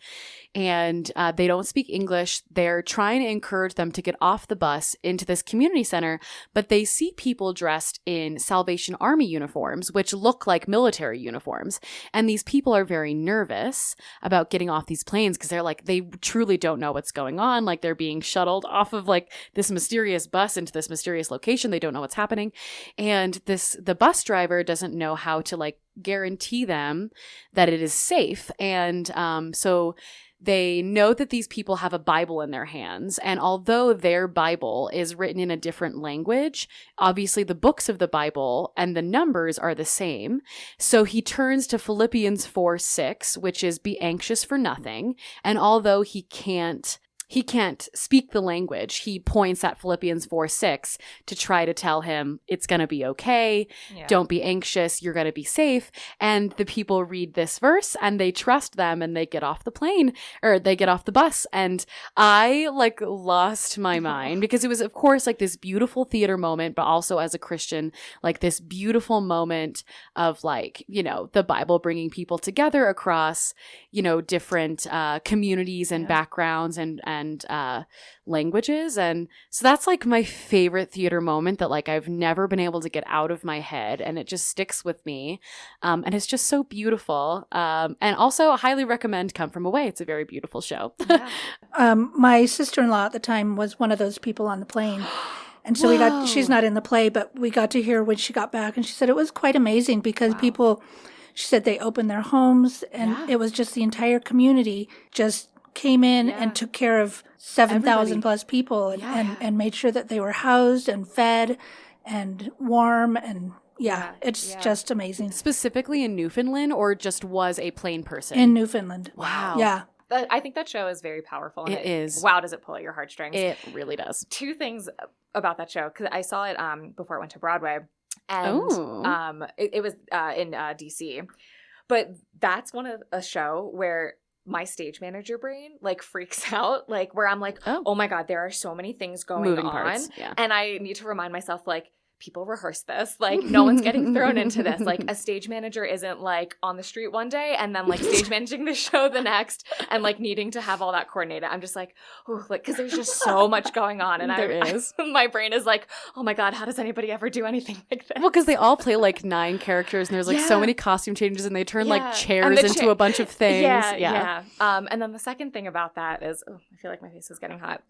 Speaker 1: and they don't speak English. They're trying to encourage them to get off the bus into this community center, but they see people dressed in Salvation Army uniforms, which look like military uniforms. And these people are very nervous about getting off these planes because they're like, they truly don't know what's going on. Like they're being shuttled off of like this mysterious bus into this mysterious location. They don't know what's happening. And the bus driver doesn't know how to like guarantee them that it is safe. And so they know that these people have a Bible in their hands. And although their Bible is written in a different language, obviously the books of the Bible and the numbers are the same. So he turns to Philippians 4:6, which is be anxious for nothing. And although he can't speak the language, he points at Philippians 4:6 to try to tell him it's going to be okay. Yeah. Don't be anxious. You're going to be safe. And the people read this verse and they trust them and they get off the plane, or they get off the bus. And I like lost my mind because it was, of course, like this beautiful theater moment, but also as a Christian, like this beautiful moment of like, the Bible bringing people together across, different communities and backgrounds and languages. And so that's like my favorite theater moment that like I've never been able to get out of my head, and it just sticks with me. And it's just so beautiful. And also highly recommend Come From Away. It's a very beautiful show.
Speaker 5: My sister-in-law at the time was one of those people on the plane. And so she's not in the play, but we got to hear when she got back, and she said it was quite amazing because she said they opened their homes, and it was just the entire community just came in and took care of 7,000 plus people and made sure that they were housed and fed and warm. And it's just amazing.
Speaker 1: Specifically in Newfoundland, or just was a plain person?
Speaker 5: In Newfoundland.
Speaker 1: Wow.
Speaker 5: Yeah.
Speaker 2: I think that show is very powerful.
Speaker 1: It is.
Speaker 2: Wow, does it pull at your heartstrings?
Speaker 1: It really does.
Speaker 2: Two things about that show, because I saw it before it went to Broadway. And it was in D.C. But that's a show where my stage manager brain like freaks out, like where I'm like, oh my God, there are so many things going on.
Speaker 1: Parts, yeah.
Speaker 2: And I need to remind myself, like, people rehearse this. Like, no one's getting thrown into this. Like, a stage manager isn't like on the street one day and then like stage managing the show the next and like needing to have all that coordinated. I'm just like, oh, like, because there's just so much going on. And my brain is like, oh my God, how does anybody ever do anything like this?
Speaker 1: Well, because they all play like 9 characters and there's like so many costume changes, and they turn like chairs into a bunch of things.
Speaker 2: Yeah. And then the second thing about that is, I feel like my face is getting hot.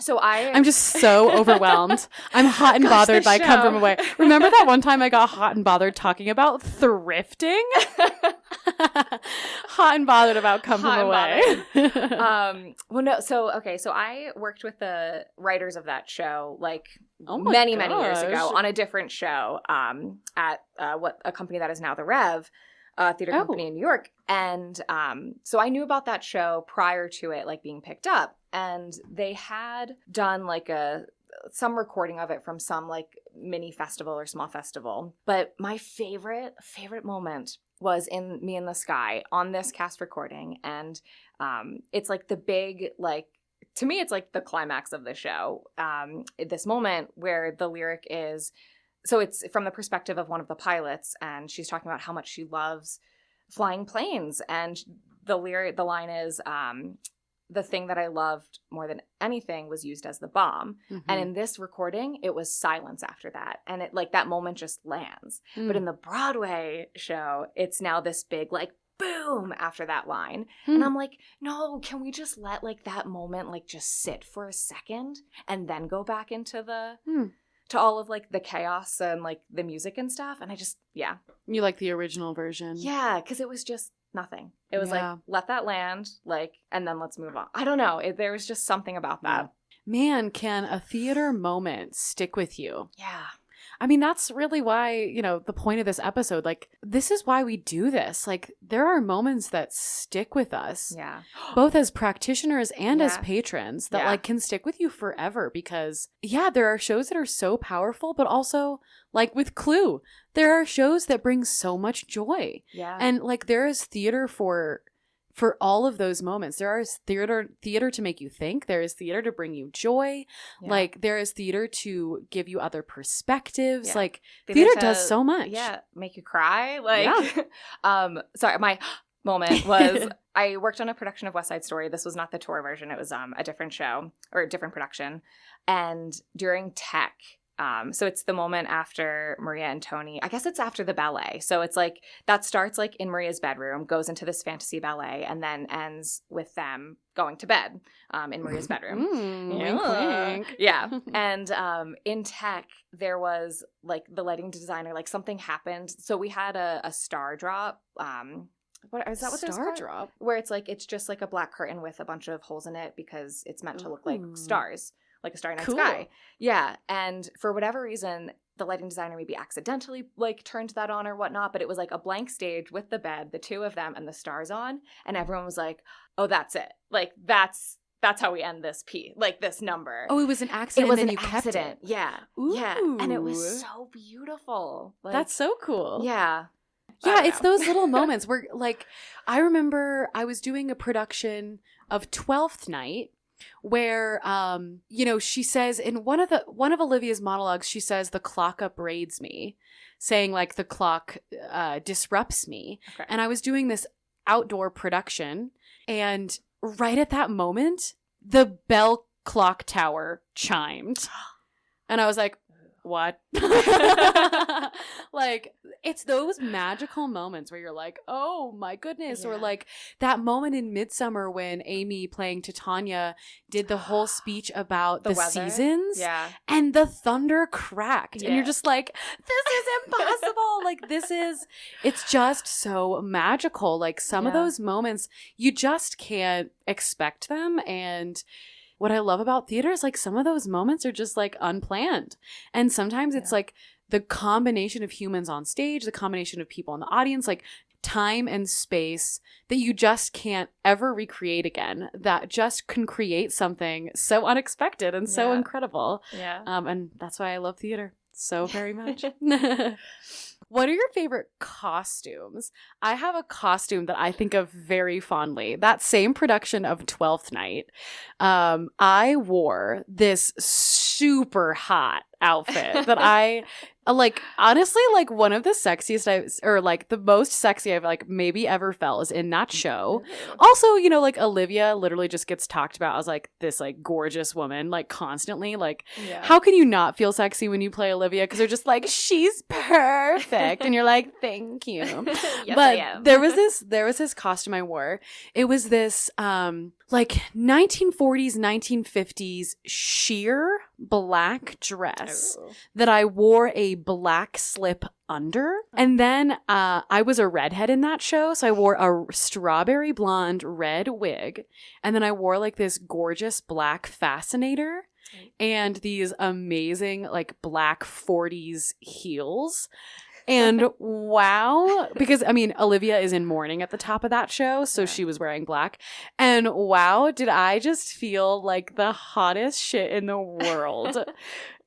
Speaker 2: So I'm
Speaker 1: just so overwhelmed. I'm hot and bothered by Come From Away. Remember that one time I got hot and bothered talking about thrifting? Hot and bothered about Come From Away.
Speaker 2: So I worked with the writers of that show like many years ago on a different show at a company that is now the Rev. Theater company in New York. And so I knew about that show prior to it like being picked up. And they had done like some recording of it from some like mini festival or small festival. But my favorite moment was in Me in the Sky on this cast recording. And it's like the big, like, to me, it's like the climax of the show. This moment where the lyric is, so it's from the perspective of one of the pilots, and she's talking about how much she loves flying planes. And the line is, the thing that I loved more than anything was used as the bomb. Mm-hmm. And in this recording, it was silence after that. And it like that moment just lands. But in the Broadway show, it's now this big like boom after that line. And I'm like, no, can we just let like that moment like just sit for a second and then go back into the to all of like the chaos and like the music and stuff? And I just, yeah.
Speaker 1: You like the original version?
Speaker 2: Yeah, because it was just nothing. It was like, let that land, like, and then let's move on. I don't know. There was just something about that.
Speaker 1: Man, can a theater moment stick with you?
Speaker 2: Yeah.
Speaker 1: I mean, that's really why, you know, the point of this episode, like, this is why we do this. Like, there are moments that stick with us.
Speaker 2: Yeah.
Speaker 1: Both as practitioners and as patrons that, like, can stick with you forever because, there are shows that are so powerful, but also, like with Clue, there are shows that bring so much joy.
Speaker 2: Yeah.
Speaker 1: And, like, there is theater for all of those moments. There is theater to make you think. There is theater to bring you joy. Yeah. Like, there is theater to give you other perspectives. Yeah. Like, theater does so much.
Speaker 2: Yeah, make you cry. Like, sorry, my moment was I worked on a production of West Side Story. This was not the tour version. It was a different show or a different production. And during tech, so it's the moment after Maria and Tony. I guess it's after the ballet. So it's like that starts like in Maria's bedroom, goes into this fantasy ballet, and then ends with them going to bed in Maria's bedroom.
Speaker 1: Wink, wink.
Speaker 2: Yeah. And in tech, there was like the lighting designer, like something happened. So we had a star drop. What is that? What
Speaker 1: star drop?
Speaker 2: Where it's like it's just like a black curtain with a bunch of holes in it because it's meant to look like stars. Like a starry night sky. Yeah. And for whatever reason, the lighting designer maybe accidentally like turned that on or whatnot, but it was like a blank stage with the bed, the two of them and the stars on. And everyone was like, oh, that's it. Like that's how we end this piece, like this number.
Speaker 1: Oh, it was an accident.
Speaker 2: It was
Speaker 1: and
Speaker 2: an
Speaker 1: you
Speaker 2: accident.
Speaker 1: Kept it.
Speaker 2: Yeah.
Speaker 1: Ooh.
Speaker 2: Yeah. And it was so beautiful. Like,
Speaker 1: that's so cool.
Speaker 2: Yeah.
Speaker 1: Yeah, it's those little moments where like I remember I was doing a production of 12th Night where you know, she says in one of Olivia's monologues, she says the clock upbraids me, saying like the clock disrupts me. Okay. And I was doing this outdoor production, and right at that moment the bell clock tower chimed, and I was like, what? Like, it's those magical moments where you're like, oh my goodness. Or like that moment in Midsummer when Amy playing Titania did the whole speech about the seasons. Yeah. And the thunder cracked. And you're just like, this is impossible. Like, it's just so magical. Like, some of those moments, you just can't expect them. And what I love about theater is like some of those moments are just like unplanned. And sometimes it's like the combination of humans on stage, the combination of people in the audience, like time and space that you just can't ever recreate again, that just can create something so unexpected and so incredible. Yeah. And that's why I love theater so very much. What are your favorite costumes? I have a costume that I think of very fondly. That same production of 12th Night, I wore this super hot outfit that I like, honestly, like one of the sexiest or like the most sexy I've like maybe ever felt is in that show. Also, you know, like Olivia literally just gets talked about as like this like gorgeous woman, like constantly. Like, how can you not feel sexy when you play Olivia? Because they're just like, she's perfect, and you're like, thank you.
Speaker 2: Yes,
Speaker 1: but
Speaker 2: I am.
Speaker 1: there was this costume I wore. It was this like 1940s, 1950s sheer black dress that I wore a black slip under. And then I was a redhead in that show, so I wore a strawberry blonde red wig, and then I wore like this gorgeous black fascinator and these amazing like black 40s heels. And wow, because I mean, Olivia is in mourning at the top of that show, so she was wearing black. And wow, did I just feel like the hottest shit in the world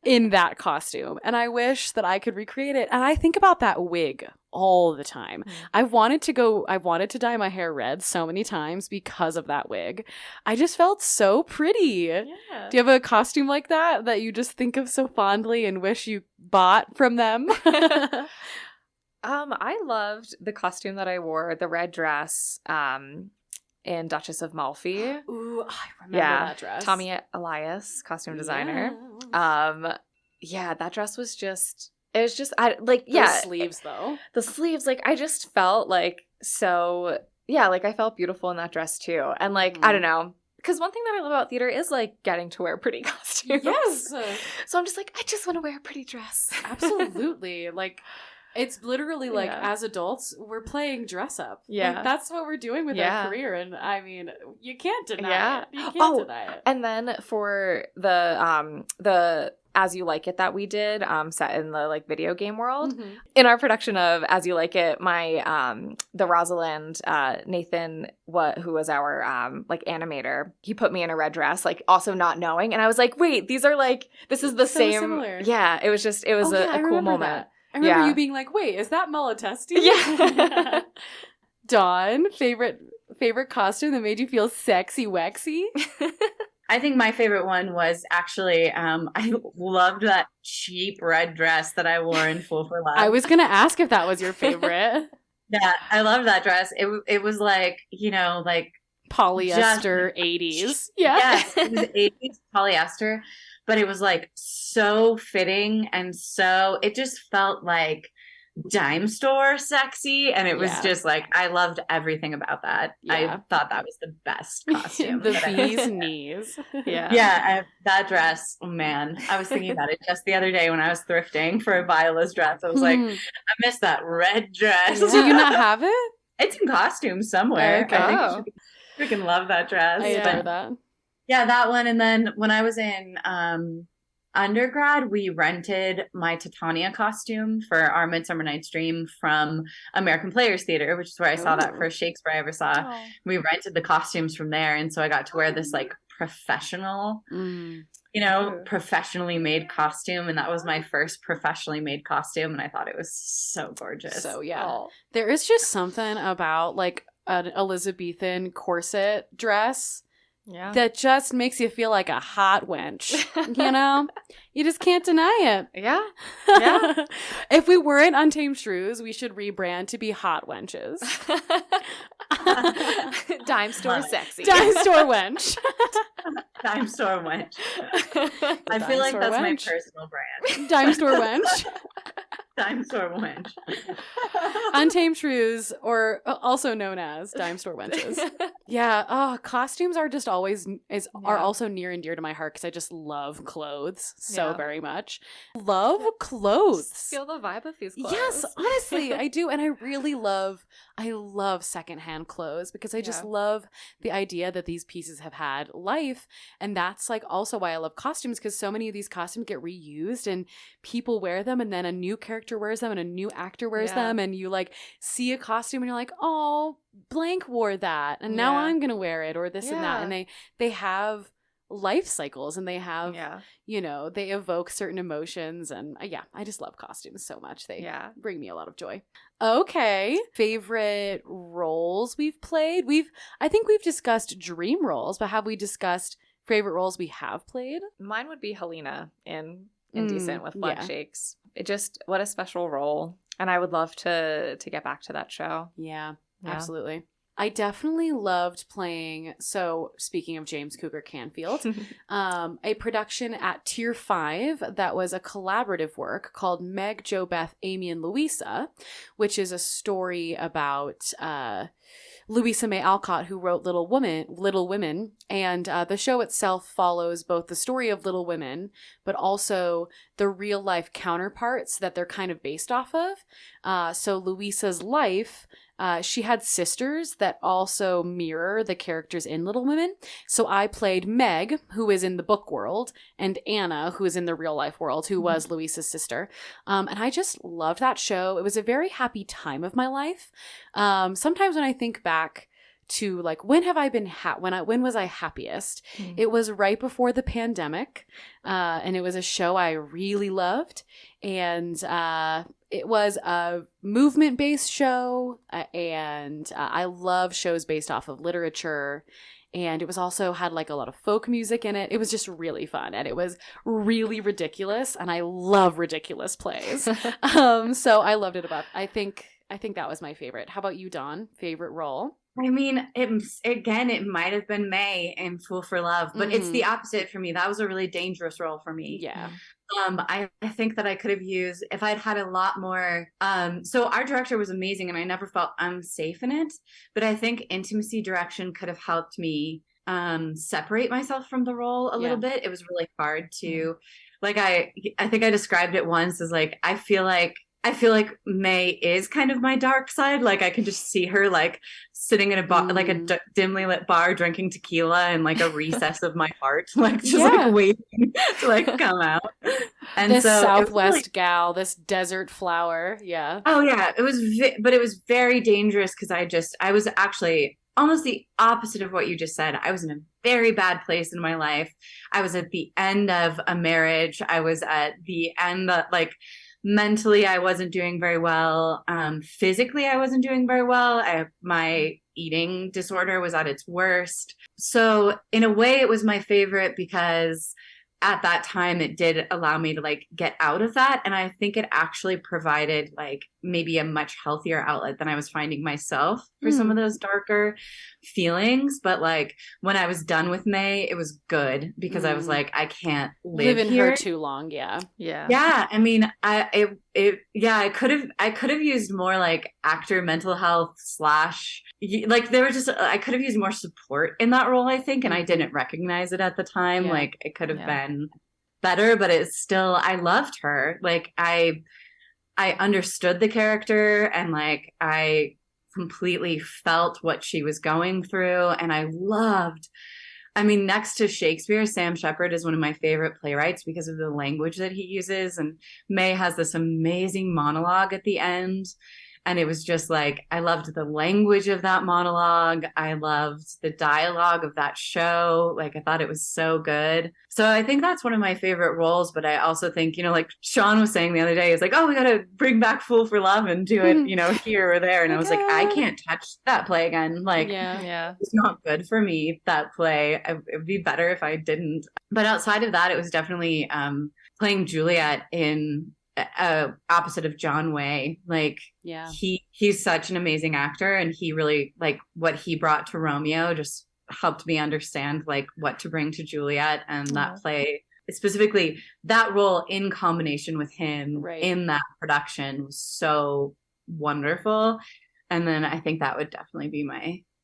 Speaker 1: in that costume. And I wish that I could recreate it. And I think about that wig all the time. I've wanted to dye my hair red so many times because of that wig. I just felt so pretty. Yeah. Do you have a costume like that you just think of so fondly and wish you bought from them?
Speaker 2: I loved the costume that I wore, the red dress, in Duchess of Malfi.
Speaker 1: Ooh, I remember that dress.
Speaker 2: Tommy Elias, costume designer. That dress was just, it was just, the sleeves though. The sleeves, like, I just felt like So yeah, like I felt beautiful in that dress too. And like, I don't know. Because one thing that I love about theater is like getting to wear pretty costumes.
Speaker 1: Yes.
Speaker 2: So I'm just like, I just want to wear a pretty dress.
Speaker 1: Absolutely. Like, it's literally like,
Speaker 2: Yeah.
Speaker 1: as adults, we're playing dress up.
Speaker 2: Yeah.
Speaker 1: Like, that's what we're doing with
Speaker 2: Yeah.
Speaker 1: our career. And I mean, you can't deny
Speaker 2: Yeah.
Speaker 1: it. You can't deny it.
Speaker 2: And then for the As You Like It that we did, set in the like video game world,
Speaker 1: Mhm.
Speaker 2: in our production of As You Like It, my the Rosalind Nathan, who was our like animator, he put me in a red dress, like also not knowing, and I was like, wait, these are like, this is the
Speaker 1: So
Speaker 2: same.
Speaker 1: similar.
Speaker 2: Yeah, it was
Speaker 1: Oh, yeah, I
Speaker 2: a cool
Speaker 1: remember
Speaker 2: moment.
Speaker 1: that. I remember
Speaker 2: Yeah.
Speaker 1: you being like, wait, is that Malatesti?
Speaker 2: Yeah.
Speaker 1: Dawn, favorite costume that made you feel sexy wexy?
Speaker 3: I think my favorite one was actually, I loved that cheap red dress that I wore in Fool for Love.
Speaker 1: I was going to ask if that was your favorite.
Speaker 3: Yeah, I loved that dress. It was like, you know, like
Speaker 1: Polyester 80s. Yeah.
Speaker 3: Yes, it was 80s polyester, but it was like so fitting, and so it just felt like dime store sexy, and it was
Speaker 1: Yeah.
Speaker 3: just like, I loved everything about that.
Speaker 1: Yeah.
Speaker 3: I thought that was the best costume.
Speaker 1: The
Speaker 3: that I-
Speaker 1: bee's knees.
Speaker 2: Yeah.
Speaker 3: that dress, oh man, I was thinking about it just the other day when I was thrifting for Viola's dress. I was like,
Speaker 1: Hmm.
Speaker 3: I missed that red dress.
Speaker 1: Do you not have it?
Speaker 3: It's in costume somewhere.
Speaker 1: Okay.
Speaker 3: I think
Speaker 2: Oh.
Speaker 3: you should freaking love that dress.
Speaker 1: I
Speaker 3: But
Speaker 1: adore that.
Speaker 3: yeah, that one. And then when I was in undergrad, we rented my Titania costume for our Midsummer Night's Dream from American Players Theater, which is where I saw that
Speaker 1: Ooh.
Speaker 3: first Shakespeare I ever saw. We rented the costumes from there, and so I got to wear this like professional,
Speaker 1: Mm.
Speaker 3: professionally made costume, and that was my first professionally made costume, and I thought it was so gorgeous.
Speaker 1: So yeah,
Speaker 2: Oh.
Speaker 1: there is just something about like an Elizabethan corset dress
Speaker 2: Yeah.
Speaker 1: that just makes you feel like a hot wench. You know, you just can't deny it.
Speaker 2: Yeah. Yeah.
Speaker 1: If we weren't Untamed Shrews, we should rebrand to be hot wenches.
Speaker 2: Dime store
Speaker 3: Love it.
Speaker 2: sexy.
Speaker 1: Dime store wench.
Speaker 3: Dime store wench. I
Speaker 1: Dime
Speaker 3: feel like
Speaker 1: store
Speaker 3: that's my
Speaker 1: wench.
Speaker 3: personal brand.
Speaker 1: Dime store wench.
Speaker 3: Dime store wench.
Speaker 1: Untamed Shrews, or also known as Dime Store Wenches. Yeah, costumes are just always are also near and dear to my heart because I just love clothes so
Speaker 2: Yeah.
Speaker 1: very much. Love clothes.
Speaker 2: Feel the vibe of these clothes.
Speaker 1: Yes, honestly, I do, and I really love secondhand clothes because I just
Speaker 2: Yeah.
Speaker 1: love the idea that these pieces have had life, and that's like also why I love costumes because so many of these costumes get reused and people wear them, and then a new character wears them and a new actor wears
Speaker 2: Yeah.
Speaker 1: them, and you like see a costume and you're like, oh, blank wore that, and now
Speaker 2: Yeah.
Speaker 1: I'm gonna wear it, or this and that,
Speaker 2: Yeah.
Speaker 1: and they have life cycles and they have
Speaker 2: Yeah.
Speaker 1: you know, they evoke certain emotions, and I just love costumes so much. They
Speaker 2: Yeah.
Speaker 1: bring me a lot of joy. Okay, favorite roles we've played. I think we've discussed dream roles, but have we discussed favorite roles we have played?
Speaker 2: Mine would be Helena in
Speaker 1: Mm,
Speaker 2: Indecent with Flag
Speaker 1: yeah.
Speaker 2: Shakes. It just, what a special role. And I would love to get back to that show.
Speaker 1: Yeah,
Speaker 2: Yeah.
Speaker 1: absolutely. I definitely loved playing, so speaking of James Cougar Canfield, a production at Tier 5 that was a collaborative work called Meg, Jo Beth, Amy, and Louisa, which is a story about Louisa May Alcott, who wrote Little Women, and the show itself follows both the story of Little Women, but also the real life counterparts that they're kind of based off of. So Louisa's life, she had sisters that also mirror the characters in Little Women. So I played Meg, who is in the book world, and Anna, who is in the real life world, who was Louisa's sister. And I just loved that show. It was a very happy time of my life. Sometimes when I think back to like, when have I been when was I happiest? It was right before the pandemic. And it was a show I really loved. And it was a movement-based show. And I love shows based off of literature. And it was also had like a lot of folk music in it. It was just really fun. And it was really ridiculous. And I love ridiculous plays. So I loved it I think that was my favorite. How about you, Dawn? Favorite role?
Speaker 3: I mean, it might have been May in Fool for Love, but it's the opposite for me. That was a really dangerous role for me.
Speaker 1: Yeah.
Speaker 3: I think that I could have used, if I'd had a lot more, so our director was amazing and I never felt unsafe in it, but I think intimacy direction could have helped me separate myself from the role a little bit. It was really hard to, like, I think I described it once as like, I feel like May is kind of my dark side. Like I can just see her like sitting in a bar, like a dimly lit bar, drinking tequila in like a recess of my heart, like just like waiting to like come out. And
Speaker 1: this
Speaker 3: so
Speaker 1: Southwest gal, this desert flower. Yeah.
Speaker 3: Oh yeah, it was, but it was very dangerous because I was actually almost the opposite of what you just said. I was in a very bad place in my life. I was at the end of a marriage. I was at the end that like. Mentally, I wasn't doing very well. Physically, I wasn't doing very well. My eating disorder was at its worst. So in a way, it was my favorite because at that time, it did allow me to like get out of that. And I think it actually provided like maybe a much healthier outlet than I was finding myself for some of those darker feelings. But like when I was done with May, it was good because I was like, I can't live
Speaker 1: in
Speaker 3: here
Speaker 1: her too long. Yeah.
Speaker 3: I mean, I could have used more like actor mental health / like there was just, I could have used more support in that role, I think. And I didn't recognize it at the time. Like it could have been better, but it's still, I loved her. Like I understood the character and like I completely felt what she was going through. And I mean, next to Shakespeare, Sam Shepard is one of my favorite playwrights because of the language that he uses. And May has this amazing monologue at the end. And it was just like, I loved the language of that monologue. I loved the dialogue of that show. Like, I thought it was so good. So I think that's one of my favorite roles. But I also think, like Sean was saying the other day, is like, oh, we got to bring back Fool for Love and do it, here or there. And I was like, I can't touch that play again. Like, it's not good for me, that play. It would be better if I didn't. But outside of that, it was definitely playing Juliet in opposite of John Way. Like he's such an amazing actor, and he really, like, what he brought to Romeo just helped me understand like what to bring to Juliet. And that play, specifically that role in combination with him in that production, was so wonderful. And then I think that would definitely be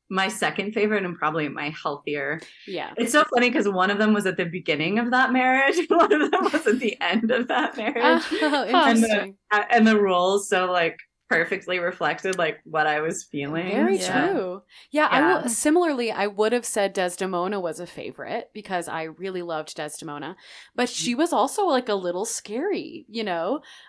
Speaker 3: my second favorite, and probably my healthier. Yeah. It's so funny because one of them was at the beginning of that marriage and one of them was at the end of that marriage. Oh, interesting. And the roles so like perfectly reflected like what I was feeling.
Speaker 1: Very true. Yeah. I would have said Desdemona was a favorite because I really loved Desdemona, but she was also like a little scary,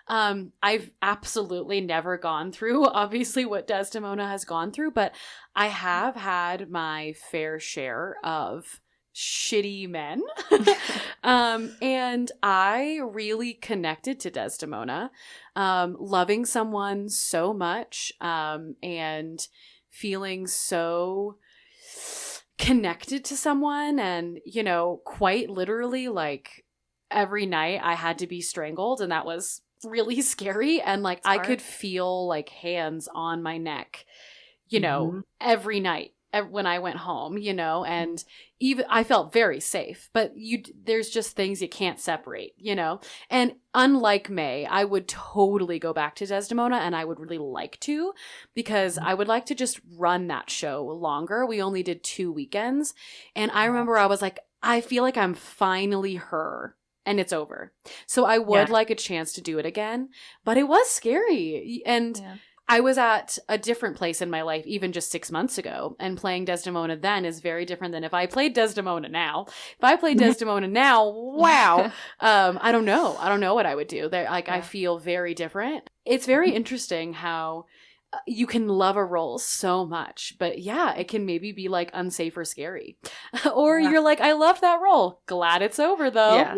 Speaker 1: I've absolutely never gone through obviously what Desdemona has gone through, but I have had my fair share of shitty men. And I really connected to Desdemona, loving someone so much, and feeling so connected to someone. And, quite literally, like every night I had to be strangled, and that was really scary. And like, I could feel like hands on my neck, every night when I went home, and even I felt very safe, but there's just things you can't separate, and unlike May, I would totally go back to Desdemona, and I would really like to, because I would like to just run that show longer. We only did 2 weekends. And I remember I was like, I feel like I'm finally her. And it's over. So I would like a chance to do it again, but it was scary. And I was at a different place in my life even just 6 months ago, and playing Desdemona then is very different than if I played Desdemona now. If I played Desdemona now, wow. I don't know. I don't know what I would do. I feel very different. It's very interesting how you can love a role so much, but it can maybe be like unsafe or scary. Or you're like, I love that role. Glad it's over though.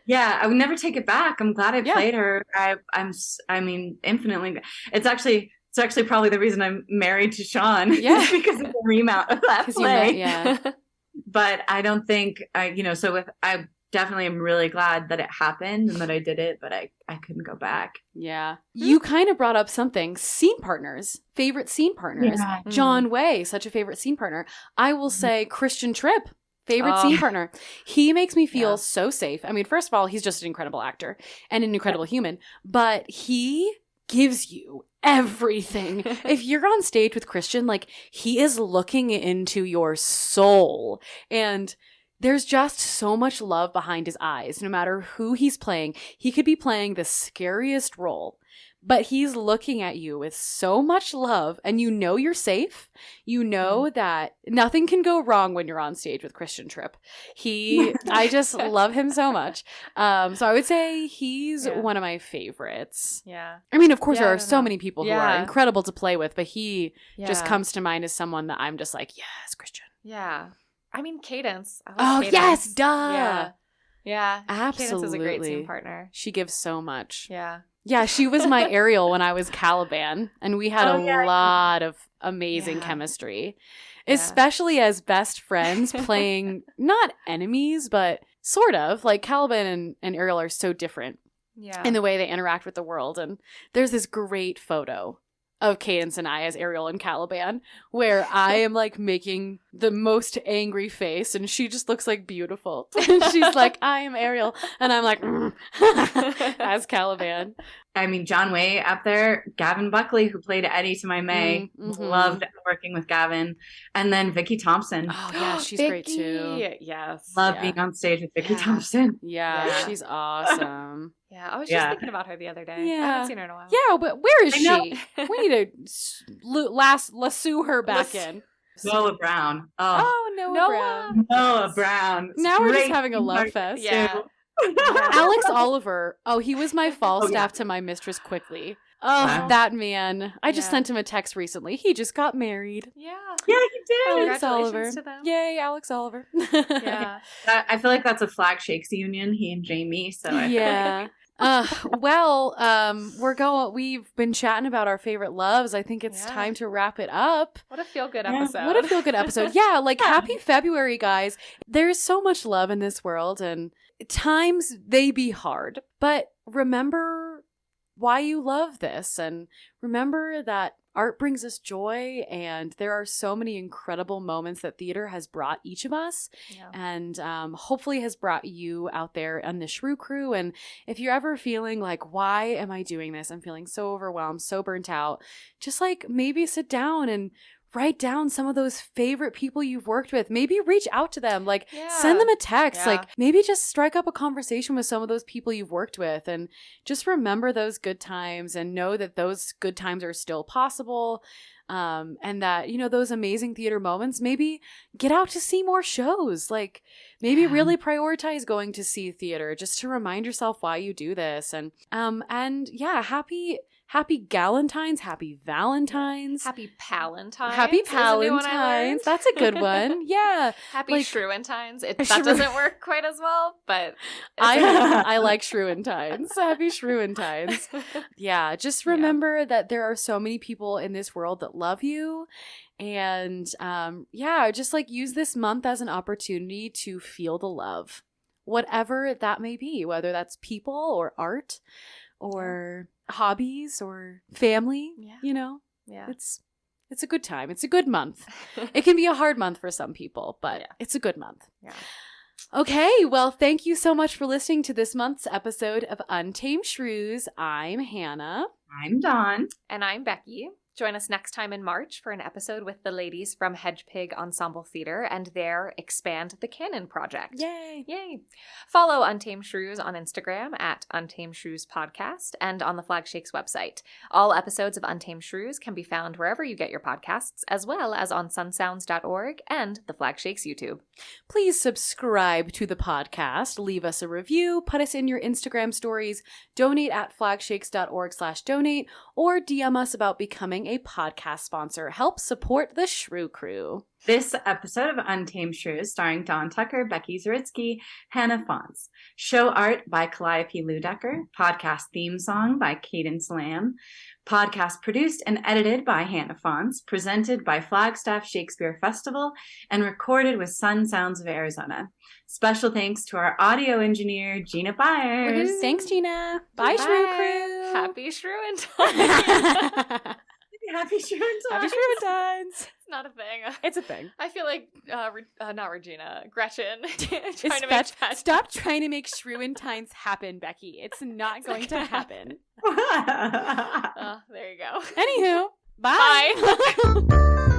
Speaker 3: Yeah, I would never take it back. I'm glad I played her. I mean, infinitely. It's actually probably the reason I'm married to Sean. Yeah, because of the remount of that play. But I don't think I definitely am really glad that it happened and that I did it, but I couldn't go back.
Speaker 1: Yeah. You kind of brought up something. Scene partners. Favorite scene partners.
Speaker 3: Yeah.
Speaker 1: John Way, such a favorite scene partner. I will say Christian Tripp. Favorite scene partner. He makes me feel so safe. I mean, first of all, he's just an incredible actor and an incredible human, but he gives you everything. If you're on stage with Christian, like, he is looking into your soul, and there's just so much love behind his eyes. No matter who he's playing, he could be playing the scariest role, but he's looking at you with so much love, and you know you're safe. You know that nothing can go wrong when you're on stage with Christian Tripp. I just love him so much. So I would say he's one of my favorites.
Speaker 2: Yeah.
Speaker 1: I mean, of course, there are so many people who are
Speaker 2: Yeah.
Speaker 1: incredible to play with, but he just comes to mind as someone that I'm just like, yes, Christian.
Speaker 2: Yeah. I mean, Cadence. I like
Speaker 1: Oh,
Speaker 2: Cadence.
Speaker 1: yes, duh.
Speaker 2: Yeah. Yeah.
Speaker 1: Absolutely.
Speaker 2: Cadence is a great scene partner.
Speaker 1: She gives so much.
Speaker 2: Yeah.
Speaker 1: Yeah, she was my Ariel when I was Caliban, and we had a lot of amazing chemistry, especially as best friends playing not enemies, but sort of. Like, Caliban and Ariel are so different in the way they interact with the world, and there's this great photo of Cadence and I as Ariel and Caliban, where I am like making the most angry face and she just looks like beautiful. And she's like, I am Ariel. And I'm like, as Caliban.
Speaker 3: I mean, John Way up there, Gavin Buckley, who played Eddie to my May, loved working with Gavin. And then Vicki Thompson.
Speaker 1: Oh, yeah, she's great too.
Speaker 2: Yes.
Speaker 3: Love being on stage with Vicki Thompson.
Speaker 1: Yeah, she's awesome.
Speaker 2: Yeah, I was just thinking about her the other day.
Speaker 1: Yeah.
Speaker 2: I haven't seen her in a while.
Speaker 1: Yeah, but where is
Speaker 3: I know.
Speaker 1: she? We need to lasso her back in.
Speaker 3: Noah Brown. Oh,
Speaker 1: Noah.
Speaker 3: Noah Brown.
Speaker 1: Now we're just
Speaker 3: Great
Speaker 1: having a love fest.
Speaker 2: Yeah.
Speaker 1: Alex Oliver. Oh, he was my Falstaff to my Mistress Quickly. Oh,
Speaker 3: Wow.
Speaker 1: that man. I just sent him a text recently. He just got married.
Speaker 2: Yeah.
Speaker 3: Yeah, he did.
Speaker 1: Alex Oliver.
Speaker 2: to them.
Speaker 1: Yay, Alex Oliver.
Speaker 2: Yeah.
Speaker 3: I feel like that's a Flag Shakes union, he and Jamie. So I feel
Speaker 1: Yeah. We've been chatting about our favorite loves. I think it's time to wrap it up.
Speaker 2: What a feel-good episode.
Speaker 1: What a feel-good episode. Yeah, like, happy February, guys. There's so much love in this world, and times they be hard. But remember why you love this, and remember that art brings us joy, and there are so many incredible moments that theater has brought each of us, and hopefully has brought you out there on the Shrew Crew. And if you're ever feeling like, why am I doing this? I'm feeling so overwhelmed, so burnt out. Just like, maybe sit down and write down some of those favorite people you've worked with. Maybe reach out to them, like send them a text, like maybe just strike up a conversation with some of those people you've worked with, and just remember those good times and know that those good times are still possible. And that, you know, those amazing theater moments, maybe get out to see more shows, like maybe really prioritize going to see theater just to remind yourself why you do this. And happy Galentines, happy Valentines.
Speaker 2: Happy Palentines.
Speaker 1: Happy
Speaker 2: is a new one I
Speaker 1: Palentines.
Speaker 2: learned.
Speaker 1: That's a good one. Yeah.
Speaker 2: Happy
Speaker 1: like-
Speaker 2: Shrewintines. That doesn't work quite as well, but
Speaker 1: I like Shrewintines. Happy Shrewintines. Yeah. Just remember that there are so many people in this world that love you. And just like use this month as an opportunity to feel the love, whatever that may be, whether that's people or art or hobbies or family, you know. It's a good time. It's a good month. It can be a hard month for some people, but it's a good month. Okay, well, thank you so much for listening to this month's episode of Untamed Shrews. I'm Hannah.
Speaker 3: I'm Dawn.
Speaker 2: And I'm Becki. Join us next time in March for an episode with the ladies from Hedge Pig Ensemble Theater and their Expand the Canon project.
Speaker 1: Yay!
Speaker 2: Yay! Follow Untamed Shrews on Instagram at Untamed Shrews Podcast and on the Flag Shakes website. All episodes of Untamed Shrews can be found wherever you get your podcasts, as well as on sunsounds.org and the Flag Shakes YouTube.
Speaker 1: Please subscribe to the podcast, leave us a review, put us in your Instagram stories, donate at flagshakes.org/donate, or DM us about becoming becoming a podcast sponsor. Help support the Shrew Crew.
Speaker 3: This episode of Untamed Shrews, starring Dawn Tucker, Becki Zaritsky, Hannah Fonts. Show art by Calliope Luedeker. Podcast theme song by Cadence Lamb. Podcast produced and edited by Hannah Fonts. Presented by Flagstaff Shakespeare Festival and recorded with Sun Sounds of Arizona. Special thanks to our audio engineer, Gina Byers.
Speaker 1: Woo-hoo. Thanks, Gina. Bye, Shrew Crew.
Speaker 2: Happy Shrewintine.
Speaker 3: Happy Shrewintine.
Speaker 1: Happy Shrewintines.
Speaker 2: It's not a thing.
Speaker 1: It's a thing.
Speaker 2: I feel like, not Regina, Gretchen. Trying to make that.
Speaker 1: Stop trying to make Shrewintines happen, Becki. It's not going to happen.
Speaker 2: There you go.
Speaker 1: Anywho, bye.
Speaker 2: Bye.